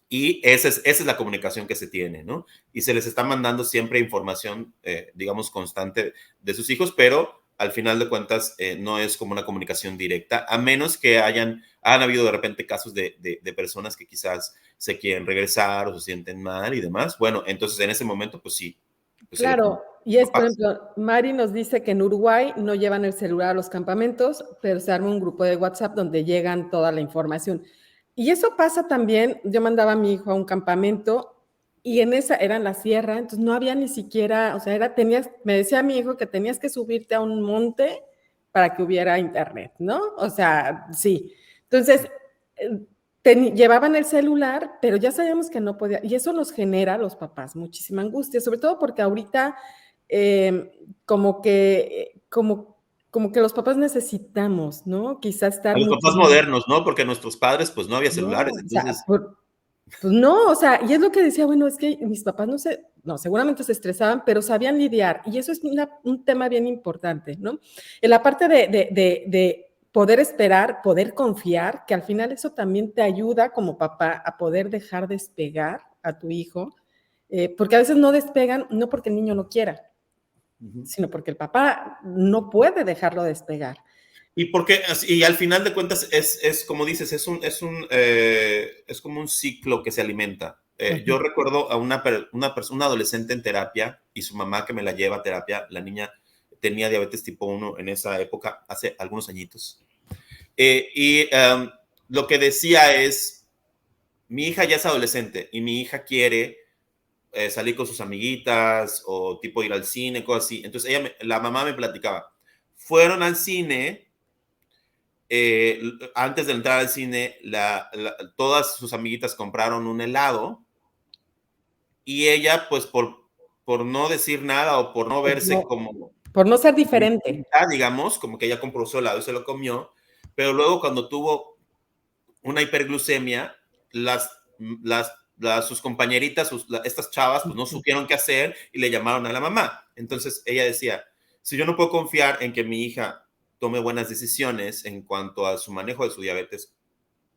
y esa es la comunicación que se tiene, ¿no? Y se les está mandando siempre información, digamos, constante de sus hijos, pero al final de cuentas no es como una comunicación directa, a menos que han habido de repente casos de personas que quizás se quieren regresar o se sienten mal y demás. Bueno, entonces en ese momento, pues sí. Pues se le Claro, y es, por ejemplo, Mari nos dice que en Uruguay no llevan el celular a los campamentos, pero se arma un grupo de WhatsApp donde llegan toda la información. Y eso pasa también, yo mandaba a mi hijo a un campamento y en esa era en la sierra, entonces no había ni siquiera, o sea, me decía mi hijo que tenías que subirte a un monte para que hubiera internet, ¿no? O sea, sí. Entonces, llevaban el celular, pero ya sabíamos que no podía, y eso nos genera a los papás muchísima angustia, sobre todo porque ahorita como que, como que los papás necesitamos, ¿no? Quizás a estar los mucho papás más, modernos, ¿no? Porque nuestros padres, pues no había no, celulares, o sea, entonces pues no, o sea, y es lo que decía, bueno, es que mis papás no, seguramente se estresaban, pero sabían lidiar, y eso es un tema bien importante, ¿no? En la parte de poder esperar, poder confiar, que al final eso también te ayuda como papá a poder dejar despegar a tu hijo, porque a veces no despegan, no porque el niño no quiera, sino porque el papá no puede dejarlo despegar. y porque, y al final de cuentas, es como dices, es como un ciclo que se alimenta. Yo Ujú. recuerdo a una adolescente en terapia y su mamá que me la lleva a terapia. La niña tenía diabetes tipo 1 en esa época, hace algunos añitos. Lo que decía es, mi hija ya es adolescente y mi hija quiere salir con sus amiguitas o tipo ir al cine, cosas así. Entonces la mamá me platicaba, fueron al cine eh, antes de entrar al cine, todas sus amiguitas compraron un helado y ella, pues por no decir nada o por no Pues verse no, como, Por no ser diferente. digamos, como que ella compró su helado y se lo comió, pero luego cuando tuvo una hiperglucemia, sus compañeritas, estas chavas, pues no supieron qué hacer y le llamaron a la mamá. Entonces ella decía, si yo no puedo confiar en que mi hija tome buenas decisiones en cuanto a su manejo de su diabetes,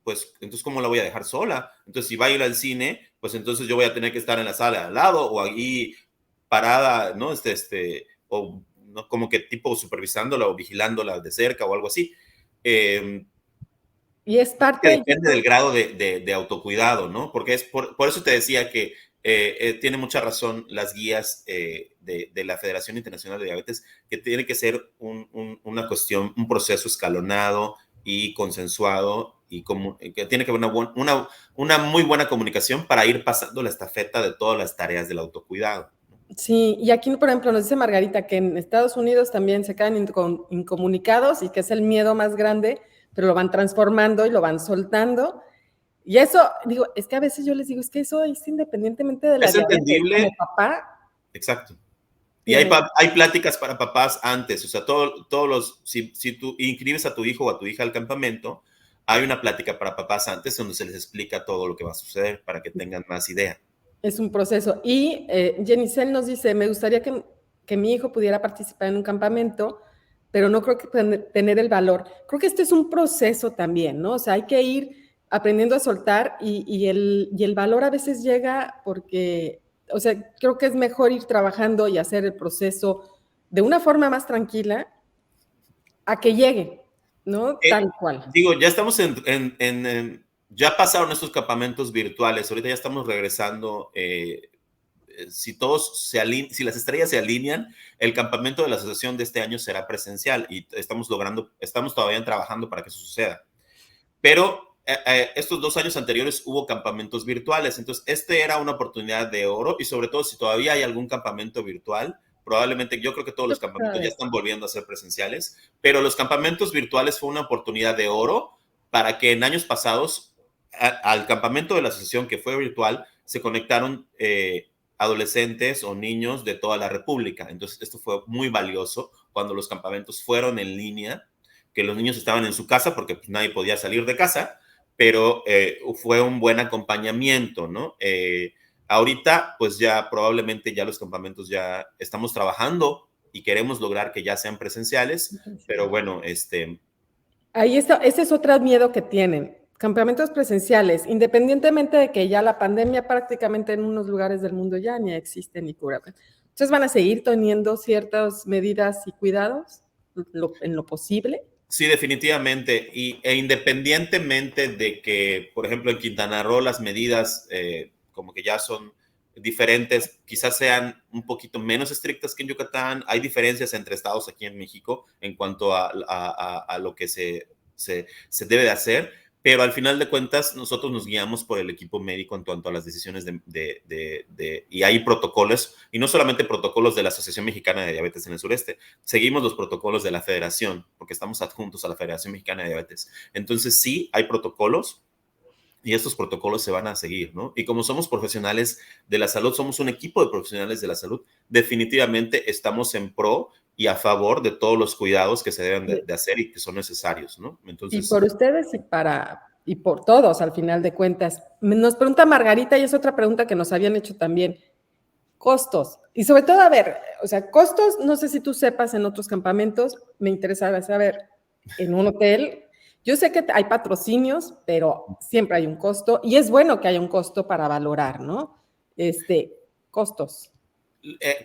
pues entonces ¿cómo la voy a dejar sola? Entonces si va a ir al cine, pues entonces yo voy a tener que estar en la sala de al lado o ahí parada, ¿no? O ¿no? Como que tipo supervisándola o vigilándola de cerca o algo así. Y es Que parte, depende del grado de autocuidado, ¿no? Porque es por eso te decía que tiene mucha razón las guías de la Federación Internacional de Diabetes, que tiene que ser una cuestión, un proceso escalonado y consensuado y que tiene que haber una muy buena comunicación para ir pasando la estafeta de todas las tareas del autocuidado. sí, y aquí, por ejemplo, nos dice Margarita que en Estados Unidos también se quedan incomunicados y que es el miedo más grande, pero lo van transformando y lo van soltando. Y eso, digo, es que a veces yo les digo, es que eso es independientemente de la Es diabetes. Como entendible, papá, exacto. Y tiene. hay pláticas para papás antes, o sea, si tú inscribes a tu hijo o a tu hija al campamento, hay una plática para papás antes donde se les explica todo lo que va a suceder para que tengan más idea. Es un proceso. Y Jenicel nos dice, me gustaría que mi hijo pudiera participar en un campamento, pero no creo que tener el valor. Creo que este es un proceso también, ¿no? O sea, hay que ir aprendiendo a soltar y el valor a veces llega porque, o sea, creo que es mejor ir trabajando y hacer el proceso de una forma más tranquila a que llegue, ¿no? Tal cual. Digo, ya estamos ya pasaron estos campamentos virtuales, ahorita ya estamos regresando. Si las estrellas se alinean, el campamento de la asociación de este año será presencial y estamos todavía trabajando para que eso suceda. Pero estos 2 años anteriores hubo campamentos virtuales, entonces este era una oportunidad de oro y sobre todo si todavía hay algún campamento virtual, probablemente yo creo que todos los campamentos ya están volviendo a ser presenciales, pero los campamentos virtuales fue una oportunidad de oro para que en años pasados al campamento de la asociación que fue virtual se conectaron adolescentes o niños de toda la República. Entonces esto fue muy valioso cuando los campamentos fueron en línea, que los niños estaban en su casa porque pues, nadie podía salir de casa, pero fue un buen acompañamiento, ¿no? Ahorita, pues ya probablemente ya los campamentos ya estamos trabajando y queremos lograr que ya sean presenciales, pero bueno, Ahí está, ese es otro miedo que tienen. Campamentos presenciales, independientemente de que ya la pandemia prácticamente en unos lugares del mundo ya ni existe ni cura. Entonces van a seguir teniendo ciertas medidas y cuidados en lo posible. Sí, definitivamente. E independientemente de que, por ejemplo, en Quintana Roo las medidas como que ya son diferentes, quizás sean un poquito menos estrictas que en Yucatán. Hay diferencias entre estados aquí en México en cuanto a lo que se debe de hacer, pero al final de cuentas nosotros nos guiamos por el equipo médico en cuanto a las decisiones y hay protocolos, y no solamente protocolos de la Asociación Mexicana de Diabetes en el Sureste, seguimos los protocolos de la federación, porque estamos adjuntos a la Federación Mexicana de Diabetes. Entonces sí, hay protocolos y estos protocolos se van a seguir, ¿no? Y como somos profesionales de la salud, somos un equipo de profesionales de la salud, definitivamente estamos en pro y a favor de todos los cuidados que se deben de hacer y que son necesarios, ¿no? Y Entonces, por ustedes y por todos, al final de cuentas. Nos pregunta Margarita, y es otra pregunta que nos habían hecho también, costos. Y sobre todo, a ver, o sea, costos, no sé si tú sepas en otros campamentos, me interesa saber, en un hotel, yo sé que hay patrocinios, pero siempre hay un costo, y es bueno que haya un costo para valorar, ¿no? Costos.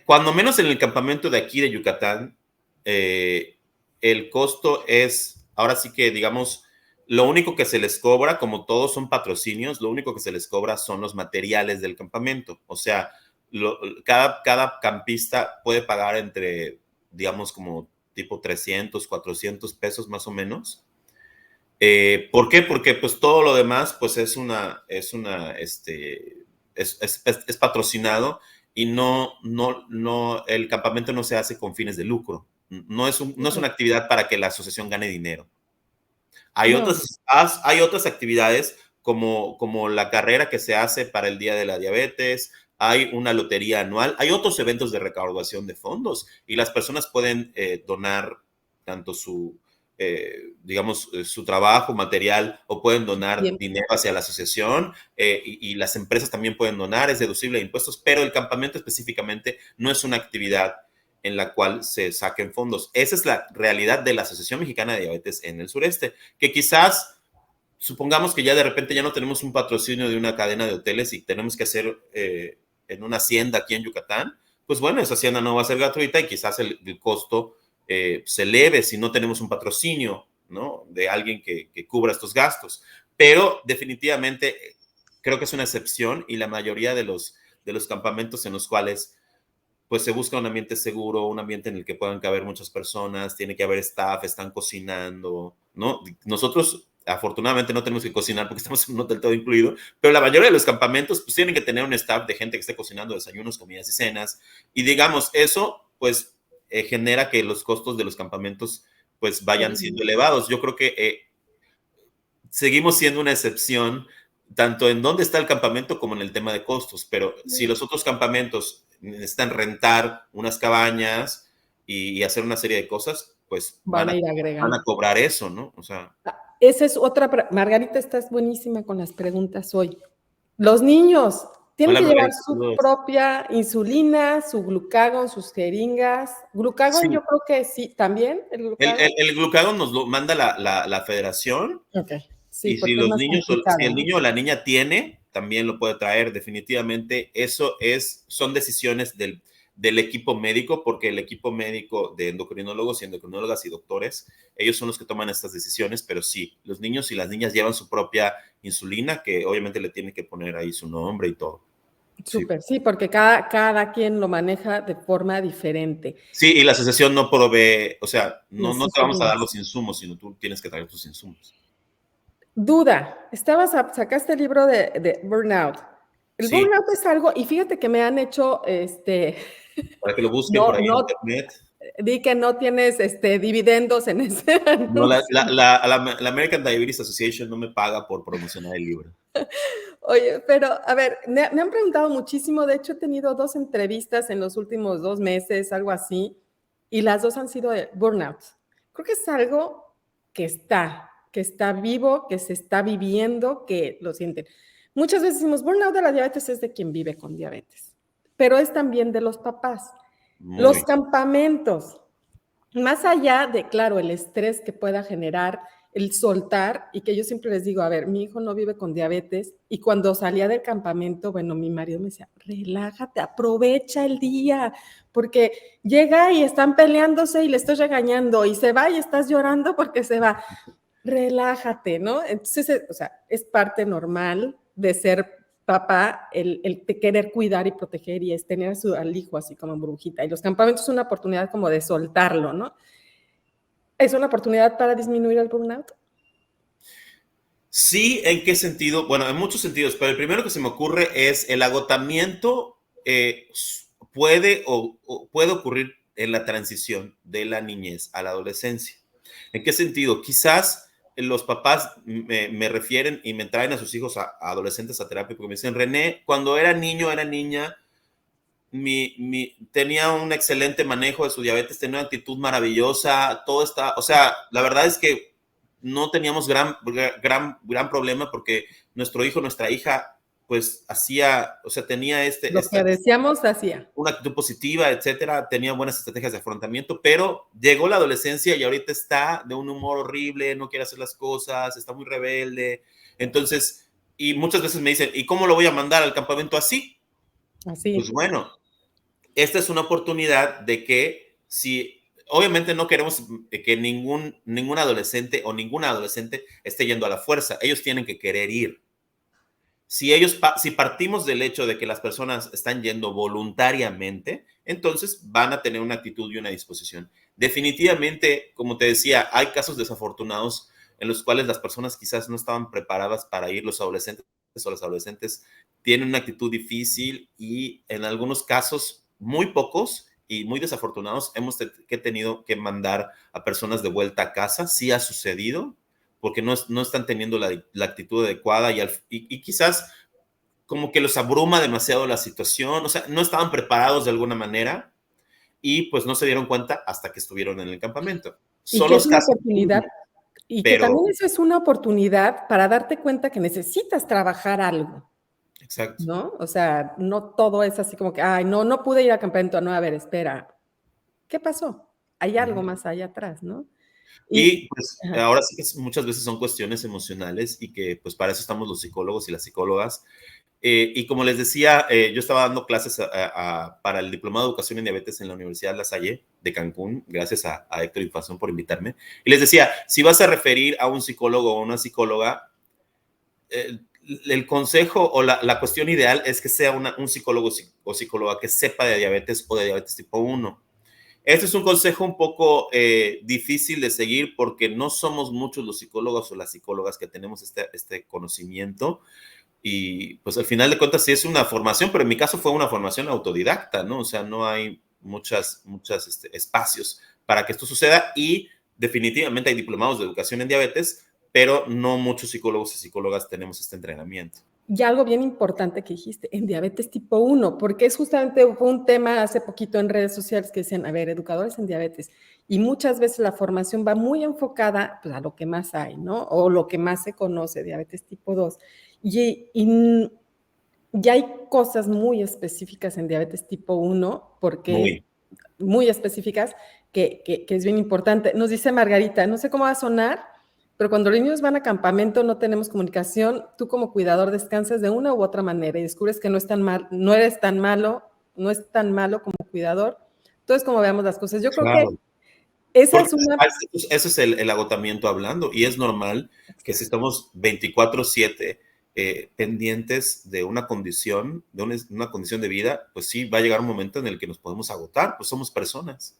cuando menos en el campamento de aquí de Yucatán, el costo es, ahora sí que digamos, lo único que se les cobra, como todos son patrocinios, lo único que se les cobra son los materiales del campamento. O sea, cada campista puede pagar entre, digamos, como tipo 300, 400 pesos más o menos. ¿Por qué? Porque pues todo lo demás pues es patrocinado y el campamento no se hace con fines de lucro. No es una actividad para que la asociación gane dinero. Hay otras actividades como la carrera que se hace para el Día de la Diabetes, hay una lotería anual, hay otros eventos de recaudación de fondos y las personas pueden donar tanto su, digamos, su trabajo, material, o pueden donar Bien. dinero hacia la asociación y las empresas también pueden donar, es deducible de impuestos, pero el campamento específicamente no es una actividad en la cual se saquen fondos. Esa es la realidad de la Asociación Mexicana de Diabetes en el sureste, que quizás supongamos que ya de repente ya no tenemos un patrocinio de una cadena de hoteles y tenemos que hacer en una hacienda aquí en Yucatán, pues bueno, esa hacienda no va a ser gratuita y quizás el costo se eleve si no tenemos un patrocinio, ¿no? De alguien que cubra estos gastos. Pero definitivamente creo que es una excepción y la mayoría de los campamentos en los cuales pues se busca un ambiente seguro, un ambiente en el que puedan caber muchas personas, tiene que haber staff, están cocinando, ¿no? Nosotros afortunadamente no tenemos que cocinar porque estamos en un hotel todo incluido, pero la mayoría de los campamentos pues tienen que tener un staff de gente que esté cocinando desayunos, comidas y cenas, y digamos, eso pues genera que los costos de los campamentos pues vayan siendo elevados. Yo creo que seguimos siendo una excepción tanto en dónde está el campamento como en el tema de costos, pero si los otros campamentos necesitan rentar unas cabañas y hacer una serie de cosas, pues Van a ir van a agregando. cobrar eso, ¿no? O sea, Esa es otra. Margarita, estás buenísima con las preguntas hoy. Los niños tienen hola, que llevar Margarita, su saludos. propia insulina, su glucagón, sus jeringas. Glucagón, Sí, yo creo que sí, también el glucagón. el glucagón nos lo manda la federación. Ok, sí, Y si porque es los más niños, si complicado, el ¿no? niño o la niña tiene, también lo puede traer. Definitivamente, son decisiones del equipo médico, porque el equipo médico de endocrinólogos y endocrinólogas y doctores, ellos son los que toman estas decisiones, pero sí, los niños y las niñas llevan su propia insulina, que obviamente le tienen que poner ahí su nombre y todo. Sí. Súper, sí, porque cada quien lo maneja de forma diferente. Sí, y la asociación no provee, o sea, Las no te vamos a dar insulinas. los insumos, sino tú tienes que traer tus insumos. Duda, sacaste el libro de Burnout. El Sí, burnout es algo, y fíjate que me han hecho, para que lo busquen por no, ahí en no, internet. di que no tienes dividendos en ese No, anuncio. la American Diabetes Association no me paga por promocionar el libro. Oye, pero a ver, me han preguntado muchísimo, de hecho he tenido 2 entrevistas en los últimos 2 meses, algo así, y las dos han sido de burnout. Creo que es algo que está vivo, que se está viviendo, que lo sienten. Muchas veces decimos, burnout de la diabetes es de quien vive con diabetes, pero es también de los papás. Los Muy. campamentos, más allá de, claro, el estrés que pueda generar el soltar, y que yo siempre les digo, a ver, mi hijo no vive con diabetes, y cuando salía del campamento, bueno, mi marido me decía, relájate, aprovecha el día, porque llega y están peleándose y le estoy regañando, y se va y estás llorando porque se va, relájate, ¿no? Entonces, o sea, es parte normal de ser papá el querer cuidar y proteger y es tener al hijo así como burbujita. Y los campamentos son una oportunidad como de soltarlo, ¿no? ¿Es una oportunidad para disminuir el burnout? Sí, ¿en qué sentido? Bueno, en muchos sentidos, pero el primero que se me ocurre es el agotamiento puede ocurrir en la transición de la niñez a la adolescencia. ¿En qué sentido? Quizás los papás me refieren y me traen a sus hijos a adolescentes a terapia porque me dicen, René, cuando era niño, era niña, tenía un excelente manejo de su diabetes, tenía una actitud maravillosa, todo está, o sea, la verdad es que no teníamos gran problema porque nuestro hijo, nuestra hija, pues hacía, o sea, tenía Lo que decíamos hacía. una actitud positiva, etcétera, tenía buenas estrategias de afrontamiento, pero llegó la adolescencia y ahorita está de un humor horrible, no quiere hacer las cosas, está muy rebelde. Entonces, y muchas veces me dicen, ¿y cómo lo voy a mandar al campamento así? Pues Así. bueno, esta es una oportunidad de que si, obviamente no queremos que ningún adolescente o ninguna adolescente esté yendo a la fuerza, ellos tienen que querer ir. Si partimos del hecho de que las personas están yendo voluntariamente, entonces van a tener una actitud y una disposición. Definitivamente, como te decía, hay casos desafortunados en los cuales las personas quizás no estaban preparadas para ir, los adolescentes o las adolescentes tienen una actitud difícil y en algunos casos, muy pocos y muy desafortunados, hemos tenido que mandar a personas de vuelta a casa. Sí ha sucedido, porque no están teniendo la actitud adecuada y quizás como que los abruma demasiado la situación, o sea, no estaban preparados de alguna manera y pues no se dieron cuenta hasta que estuvieron en el campamento. Y Son que los es una casos, oportunidad, y que pero también eso es una oportunidad para darte cuenta que necesitas trabajar algo, exacto. ¿no? O sea, no todo es así como que, ay, no, no pude ir al campamento, no, a ver, espera, ¿qué pasó? Hay algo Ujú. más allá atrás, ¿no? Y, Y pues ajá, ahora sí que muchas veces son cuestiones emocionales y que pues para eso estamos los psicólogos y las psicólogas. Y como les decía, yo estaba dando clases para el Diplomado de Educación en Diabetes en la Universidad La Salle de Cancún, gracias a Héctor Infazón por invitarme. Y les decía, si vas a referir a un psicólogo o una psicóloga, el consejo o la cuestión ideal es que sea un psicólogo o psicóloga que sepa de diabetes o de diabetes tipo 1. Este es un consejo un poco difícil de seguir porque no somos muchos los psicólogos o las psicólogas que tenemos este conocimiento y pues al final de cuentas sí es una formación, pero en mi caso fue una formación autodidacta, ¿no? O sea, no hay muchas espacios para que esto suceda y definitivamente hay diplomados de educación en diabetes, pero no muchos psicólogos y psicólogas tenemos este entrenamiento. y algo bien importante que dijiste, en diabetes tipo 1, porque es justamente fue un tema hace poquito en redes sociales que decían, a ver, educadores en diabetes, y muchas veces la formación va muy enfocada pues, a lo que más hay, ¿no? O lo que más se conoce, diabetes tipo 2. Y ya hay cosas muy específicas en diabetes tipo 1, porque Muy. muy específicas, que es bien importante. Nos dice Margarita, no sé cómo va a sonar, pero cuando los niños van a campamento no tenemos comunicación, tú como cuidador descansas de una u otra manera y descubres que no es tan mal, no eres tan malo, no es tan malo como cuidador. Entonces, como veamos las cosas, yo creo que Claro. esa Porque es una... ese es el agotamiento hablando y es normal que si estamos 24/7 pendientes de una condición, una condición de vida, pues sí, va a llegar un momento en el que nos podemos agotar, pues somos personas.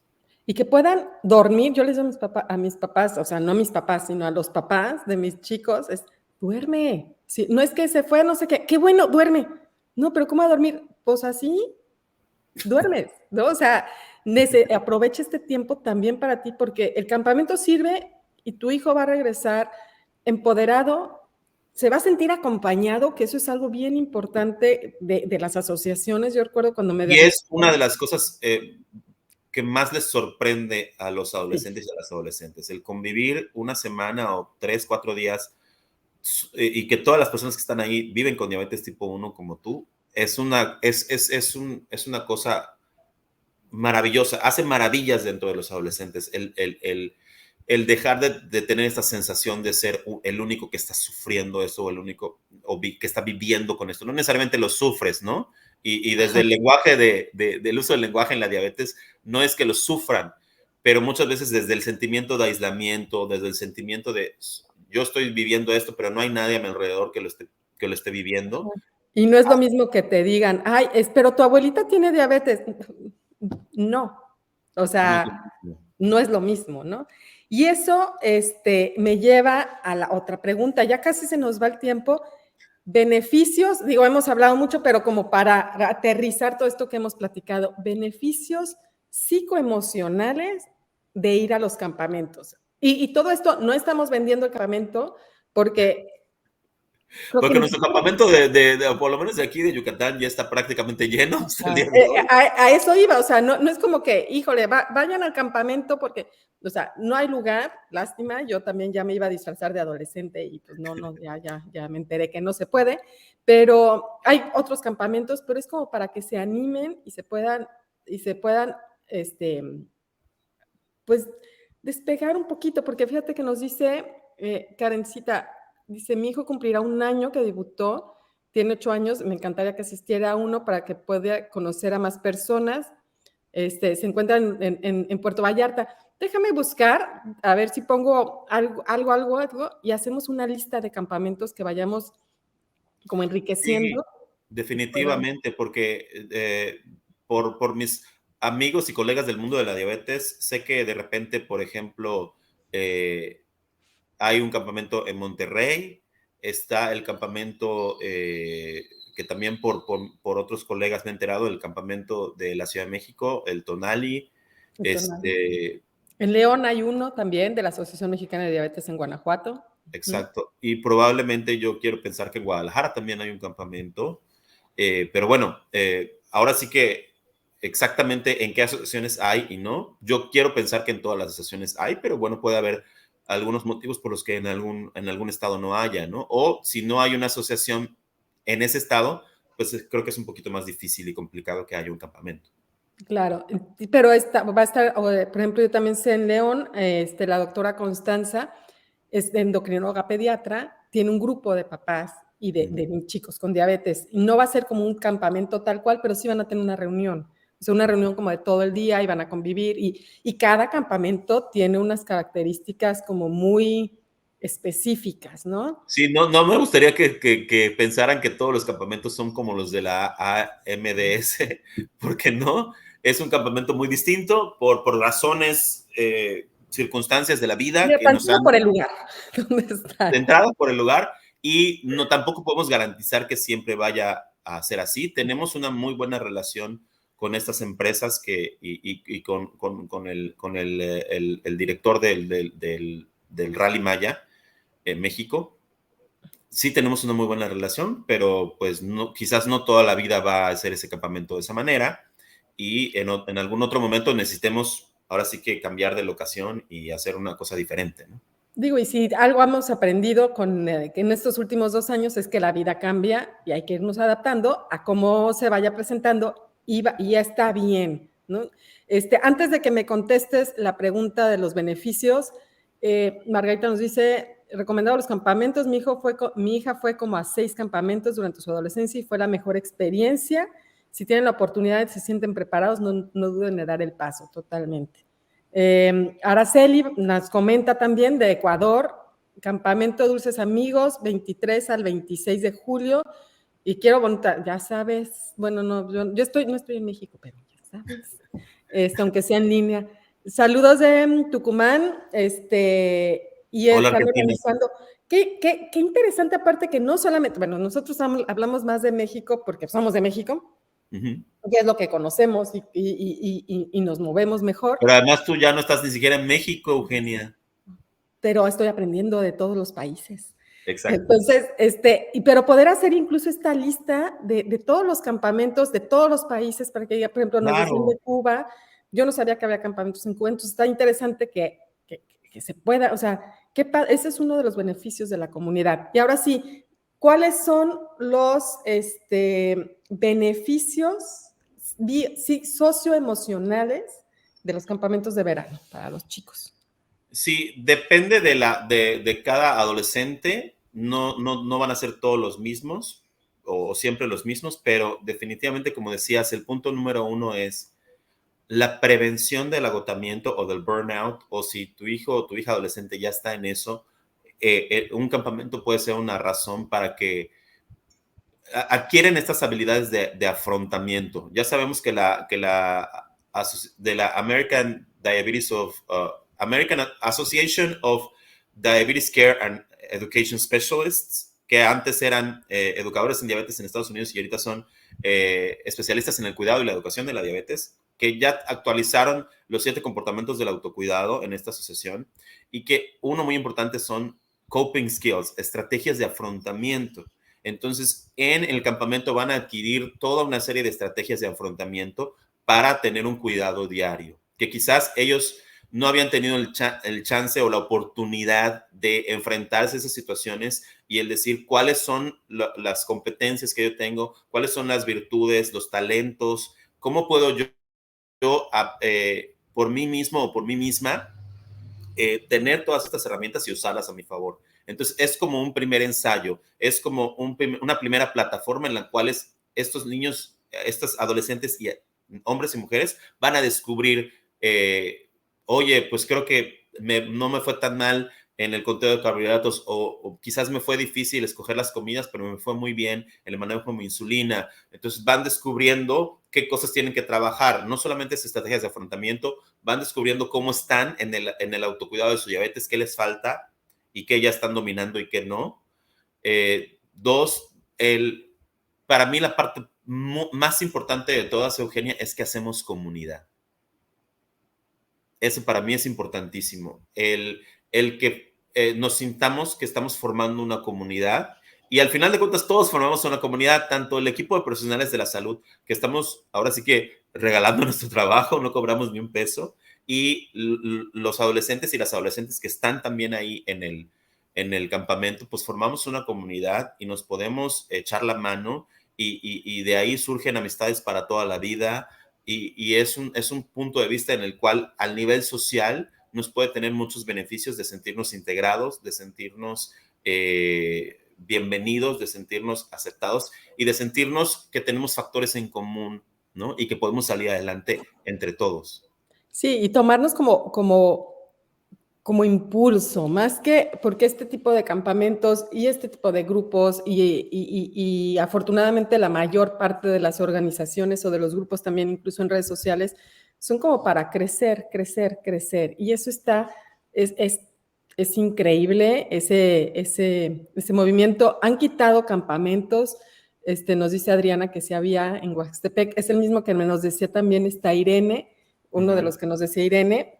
Y que puedan dormir, yo les digo a mis papás, o sea, no a mis papás, sino a los papás de mis chicos, es, duerme. Sí, no es que se fue, no sé qué, qué bueno, duerme. No, pero ¿cómo va a dormir? Pues así, duermes, ¿no? O sea, aprovecha este tiempo también para ti, porque el campamento sirve y tu hijo va a regresar empoderado, se va a sentir acompañado, que eso es algo bien importante de las asociaciones. Yo recuerdo cuando me Y es una de diagnosticaron. las cosas que más les sorprende a los Sí. adolescentes y a las adolescentes, el convivir una semana o 3, 4 días y que todas las personas que están ahí viven con diabetes tipo 1 como tú, es una cosa maravillosa, hace maravillas dentro de los adolescentes, el dejar de tener esta sensación de ser el único que está sufriendo eso o el único que está viviendo con esto. No necesariamente lo sufres, ¿no? Y desde el lenguaje del uso del lenguaje en la diabetes, no es que lo sufran, pero muchas veces desde el sentimiento de aislamiento, desde el sentimiento de yo estoy viviendo esto, pero no hay nadie a mi alrededor que lo esté viviendo. Y no es lo mismo que te digan, ay, pero tu abuelita tiene diabetes. No, o No es sea, lo mismo. no es lo mismo, ¿no? Y eso me lleva a la otra pregunta. Ya casi se nos va el tiempo. Beneficios, digo, hemos hablado mucho, pero como para aterrizar todo esto que hemos platicado, beneficios psicoemocionales de ir a los campamentos. Y todo esto, no estamos vendiendo el campamento porque creo que Porque ni nuestro siquiera campamento, por lo menos de aquí de Yucatán, ya está prácticamente lleno hasta el día de hoy. a eso iba, o sea, no, no es como que, híjole, vayan al campamento porque, o sea, no hay lugar, lástima, yo también ya me iba a disfrazar de adolescente y pues no, no, ya me enteré que no se puede, pero hay otros campamentos, pero es como para que se animen y se puedan, este, pues, despegar un poquito, porque fíjate que nos dice Karencita, dice, mi hijo cumplirá un año que debutó, tiene 8 años, me encantaría que asistiera a uno para que pueda conocer a más personas. Se encuentra en Puerto Vallarta. Déjame buscar, a ver si pongo algo, y hacemos una lista de campamentos que vayamos como Sí, enriqueciendo. definitivamente, porque por mis amigos y colegas del mundo de la diabetes, sé que de repente, por ejemplo, eh, hay un campamento en Monterrey, está el campamento que también por otros colegas me he enterado, el campamento de la Ciudad de México, el Tonali, este, En León hay uno también de la Asociación Mexicana de Diabetes en Guanajuato. exacto, y probablemente yo quiero pensar que en Guadalajara también hay un campamento. Pero bueno, ahora sí que exactamente en qué asociaciones hay y no. Yo quiero pensar que en todas las asociaciones hay, pero bueno, puede haber algunos motivos por los que en algún estado no haya, ¿no? O si no hay una asociación en ese estado, pues creo que es un poquito más difícil y complicado que haya un campamento. Claro, pero va a estar, por ejemplo, yo también sé en León, la doctora Constanza, es endocrinóloga pediatra, tiene un grupo de papás y de chicos con diabetes. Y no va a ser como un campamento tal cual, pero sí van a tener una reunión. O sea, una reunión como de todo el día y van a convivir. Y cada campamento tiene unas características como muy específicas, ¿no? Sí, no me gustaría que pensaran que todos los campamentos son como los de la AMDS, porque no, es un campamento muy distinto por razones, circunstancias de la vida Mira, que nos han por el lugar donde está. entrado por el lugar y no tampoco podemos garantizar que siempre vaya a ser así. Tenemos una muy buena relación con estas empresas y con el director del Rally Maya en México. Sí tenemos una muy buena relación, pero pues no, quizás no toda la vida va a ser ese campamento de esa manera y en algún otro momento necesitemos ahora sí que cambiar de locación y hacer una cosa diferente, ¿no? Digo, y si algo hemos aprendido en estos últimos 2 años es que la vida cambia y hay que irnos adaptando a cómo se vaya presentando y ya está bien, ¿no? Antes de que me contestes la pregunta de los beneficios, Margarita nos dice, recomendado los campamentos, mi hija fue como a 6 campamentos durante su adolescencia y fue la mejor experiencia. Si tienen la oportunidad y se sienten preparados, no duden en dar el paso, totalmente. Araceli nos comenta también de Ecuador, Campamento Dulces Amigos, 23 al 26 de julio. Y quiero contar, ya sabes, bueno, no, yo no estoy en México, pero ya sabes, aunque sea en línea. Saludos de Tucumán, y Hola, están Argentina. organizando. Qué interesante, aparte que no solamente, bueno, nosotros hablamos más de México porque somos de México, Uh-huh. que es lo que conocemos y nos movemos mejor. Pero además tú ya no estás ni siquiera en México, Eugenia. Pero estoy aprendiendo de todos los países. Exacto. Entonces, pero poder hacer incluso esta lista de todos los campamentos de todos los países, para que, por ejemplo, nos decían Claro. de Cuba, yo no sabía que había campamentos en Cuba, entonces está interesante que se pueda, o sea, ese es uno de los beneficios de la comunidad. Y ahora sí, ¿cuáles son los beneficios socioemocionales de los campamentos de verano para los chicos? Sí, depende de cada adolescente. No van a ser todos los mismos o siempre los mismos, pero definitivamente, como decías, el punto número uno es la prevención del agotamiento o del burnout, o si tu hijo o tu hija adolescente ya está en eso, un campamento puede ser una razón para que adquieren estas habilidades de afrontamiento. Ya sabemos de la American Association of Diabetes Care and Education Specialists, que antes eran educadores en diabetes en Estados Unidos y ahorita son especialistas en el cuidado y la educación de la diabetes, que ya actualizaron los 7 comportamientos del autocuidado en esta asociación y que uno muy importante son coping skills, estrategias de afrontamiento. Entonces, en el campamento van a adquirir toda una serie de estrategias de afrontamiento para tener un cuidado diario, que quizás ellos no habían tenido el chance o la oportunidad de enfrentarse a esas situaciones y el decir cuáles son las competencias que yo tengo, cuáles son las virtudes, los talentos, cómo puedo yo por mí mismo o por mí misma tener todas estas herramientas y usarlas a mi favor. Entonces, es como un primer ensayo, es como una primera plataforma en la cual estos niños, estos adolescentes y hombres y mujeres van a descubrir, oye, pues creo que no me fue tan mal en el conteo de carbohidratos o quizás me fue difícil escoger las comidas, pero me fue muy bien en el manejo de mi insulina. Entonces van descubriendo qué cosas tienen que trabajar, no solamente es estrategias de afrontamiento, van descubriendo cómo están en el autocuidado de su diabetes, qué les falta y qué ya están dominando y qué no. Dos, para mí la parte más importante de todas, Eugenia, es que hacemos comunidad. Eso para mí es importantísimo. El que nos sintamos que estamos formando una comunidad Y al final de cuentas todos formamos una comunidad, tanto el equipo de profesionales de la salud, que estamos ahora sí que regalando nuestro trabajo, no cobramos ni un peso, y los adolescentes y las adolescentes que están también ahí en el campamento, pues formamos una comunidad y nos podemos echar la mano y de ahí surgen amistades para toda la vida y es un punto de vista en el cual al nivel social nos puede tener muchos beneficios de sentirnos integrados, de sentirnos bienvenidos, de sentirnos aceptados y de sentirnos que tenemos factores en común, ¿no? Y que podemos salir adelante entre todos. Sí, y tomarnos como impulso, más que porque este tipo de campamentos y este tipo de grupos y afortunadamente la mayor parte de las organizaciones o de los grupos también, incluso en redes sociales, son como para crecer, crecer, crecer. Y eso es increíble, ese movimiento. Han quitado campamentos, nos dice Adriana que se había en Oaxtepec, es el mismo que nos decía también esta Irene, uno de los que nos decía Irene,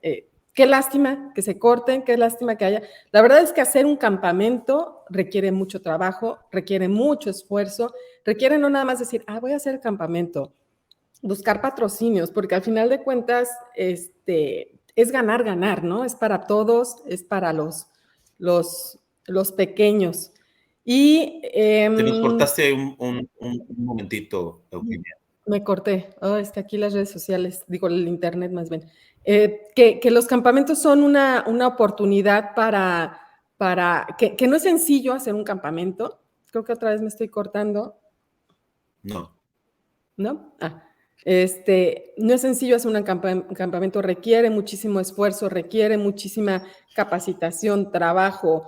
qué lástima que se corten, qué lástima que haya. La verdad es que hacer un campamento requiere mucho trabajo, requiere mucho esfuerzo, requiere no nada más decir, voy a hacer el campamento, buscar patrocinios, porque al final de cuentas es ganar, ganar, ¿no? Es para todos, es para los pequeños. Y Te nos cortaste un momentito, Eugenia. me corté. Es que aquí las redes sociales, digo, el internet más bien. Que los campamentos son una oportunidad para que no es sencillo hacer un campamento. Creo que otra vez me estoy cortando. No. ¿No? No es sencillo hacer un campamento, requiere muchísimo esfuerzo, requiere muchísima capacitación, trabajo.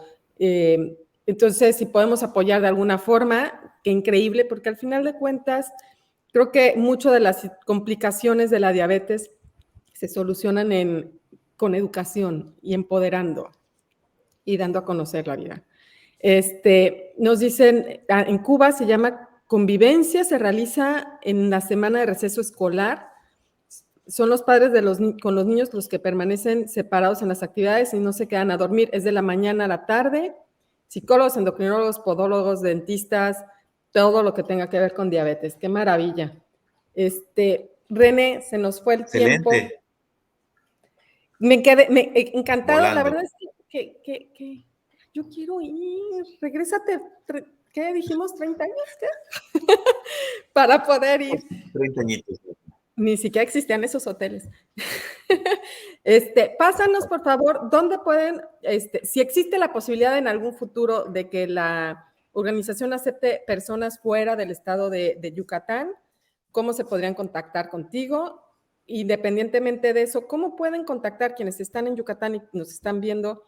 Entonces, si podemos apoyar de alguna forma, qué increíble, porque al final de cuentas, creo que muchas de las complicaciones de la diabetes se solucionan con educación y empoderando y dando a conocer la vida. Nos dicen, en Cuba se llama convivencia, se realiza en la semana de receso escolar. Son los padres con los niños los que permanecen separados en las actividades y no se quedan a dormir. Es de la mañana a la tarde. Psicólogos, endocrinólogos, podólogos, dentistas, todo lo que tenga que ver con diabetes. ¡Qué maravilla! René, se nos fue el tiempo. Excelente. Me quedé encantada. Volando. La verdad es que yo quiero ir. Regrésate. ¿Qué dijimos? ¿30 años? ¿Qué? Para poder ir. 30 añitos. Ni siquiera existían esos hoteles. Pásanos, por favor, dónde pueden, si existe la posibilidad en algún futuro de que la organización acepte personas fuera del estado de Yucatán, ¿cómo se podrían contactar contigo? Independientemente de eso, ¿cómo pueden contactar quienes están en Yucatán y nos están viendo?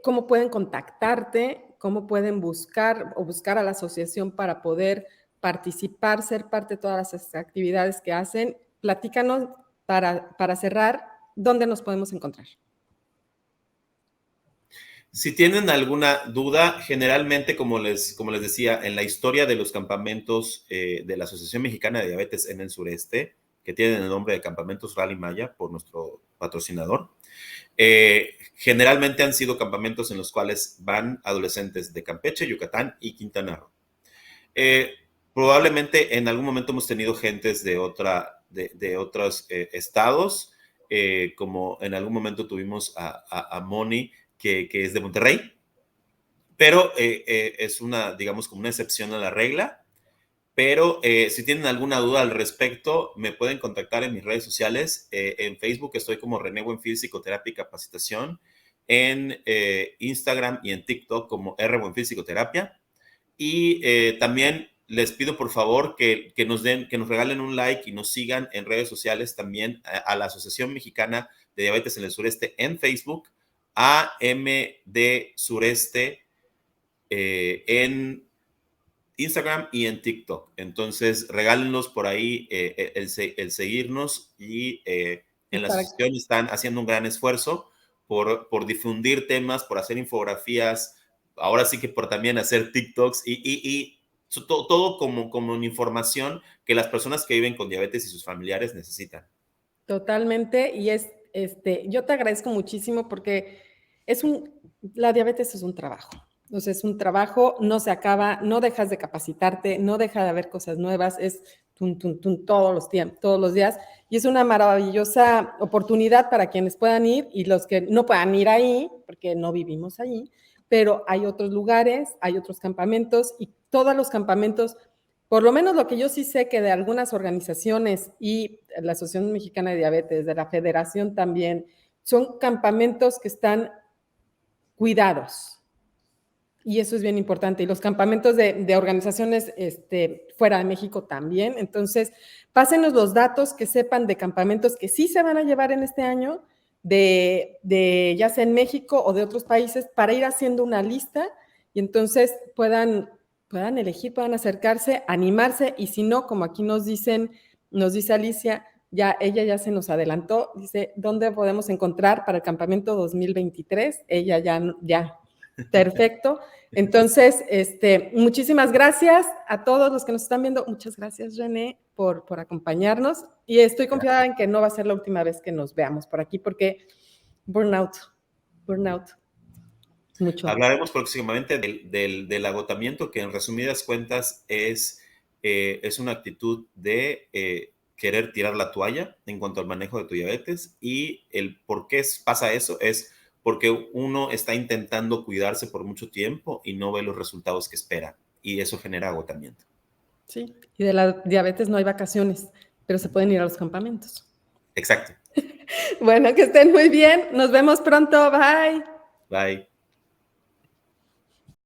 ¿Cómo pueden contactarte? ¿Cómo pueden buscar a la asociación para poder participar, ser parte de todas las actividades que hacen? Platícanos para cerrar, ¿dónde nos podemos encontrar? Si tienen alguna duda, generalmente, como les decía, en la historia de los campamentos de la Asociación Mexicana de Diabetes en el Sureste, que tienen el nombre de Campamentos Rally Maya por nuestro patrocinador, generalmente han sido campamentos en los cuales van adolescentes de Campeche, Yucatán y Quintana Roo. Probablemente en algún momento hemos tenido gentes de otros estados, como en algún momento tuvimos a Moni, que es de Monterrey, pero es digamos, como una excepción a la regla. Pero si tienen alguna duda al respecto, me pueden contactar en mis redes sociales. En Facebook estoy como René Buenfil Psicoterapia y Capacitación. En Instagram y en TikTok como R Buenfil Psicoterapia. Y también les pido por favor que nos regalen un like y nos sigan en redes sociales también a la Asociación Mexicana de Diabetes en el Sureste en Facebook, AMD Sureste en Instagram y en TikTok. Entonces, regálenos por ahí el seguirnos y en la asociación están haciendo un gran esfuerzo por difundir temas, por hacer infografías, ahora sí que por también hacer TikToks y todo como información que las personas que viven con diabetes y sus familiares necesitan. Totalmente, y yo te agradezco muchísimo porque la diabetes es un trabajo. Entonces, es un trabajo, no se acaba, no dejas de capacitarte, no deja de haber cosas nuevas, es todos los tiempos, todos los días. Y es una maravillosa oportunidad para quienes puedan ir y los que no puedan ir ahí, porque no vivimos ahí, pero hay otros lugares, hay otros campamentos y todos los campamentos, por lo menos lo que yo sí sé que de algunas organizaciones y la Asociación Mexicana de Diabetes, de la Federación también, son campamentos que están cuidados. Y eso es bien importante. Y los campamentos de organizaciones fuera de México también. Entonces, pásenos los datos que sepan de campamentos que sí se van a llevar en este año, ya sea en México o de otros países, para ir haciendo una lista y entonces puedan elegir, puedan acercarse, animarse. Y si no, como aquí nos dice Alicia, ella ya se nos adelantó, dice, ¿dónde podemos encontrar para el campamento 2023? Ella ya. Perfecto. Entonces, muchísimas gracias a todos los que nos están viendo. Muchas gracias, René, por acompañarnos. Y estoy confiada en que no va a ser la última vez que nos veamos por aquí, porque burnout. Mucho. Hablaremos próximamente del agotamiento, que en resumidas cuentas es una actitud de querer tirar la toalla en cuanto al manejo de tu diabetes, y el por qué pasa eso es porque uno está intentando cuidarse por mucho tiempo y no ve los resultados que espera, y eso genera agotamiento. Sí, y de la diabetes no hay vacaciones, pero se pueden ir a los campamentos. Exacto. Bueno, que estén muy bien. Nos vemos pronto. Bye. Bye.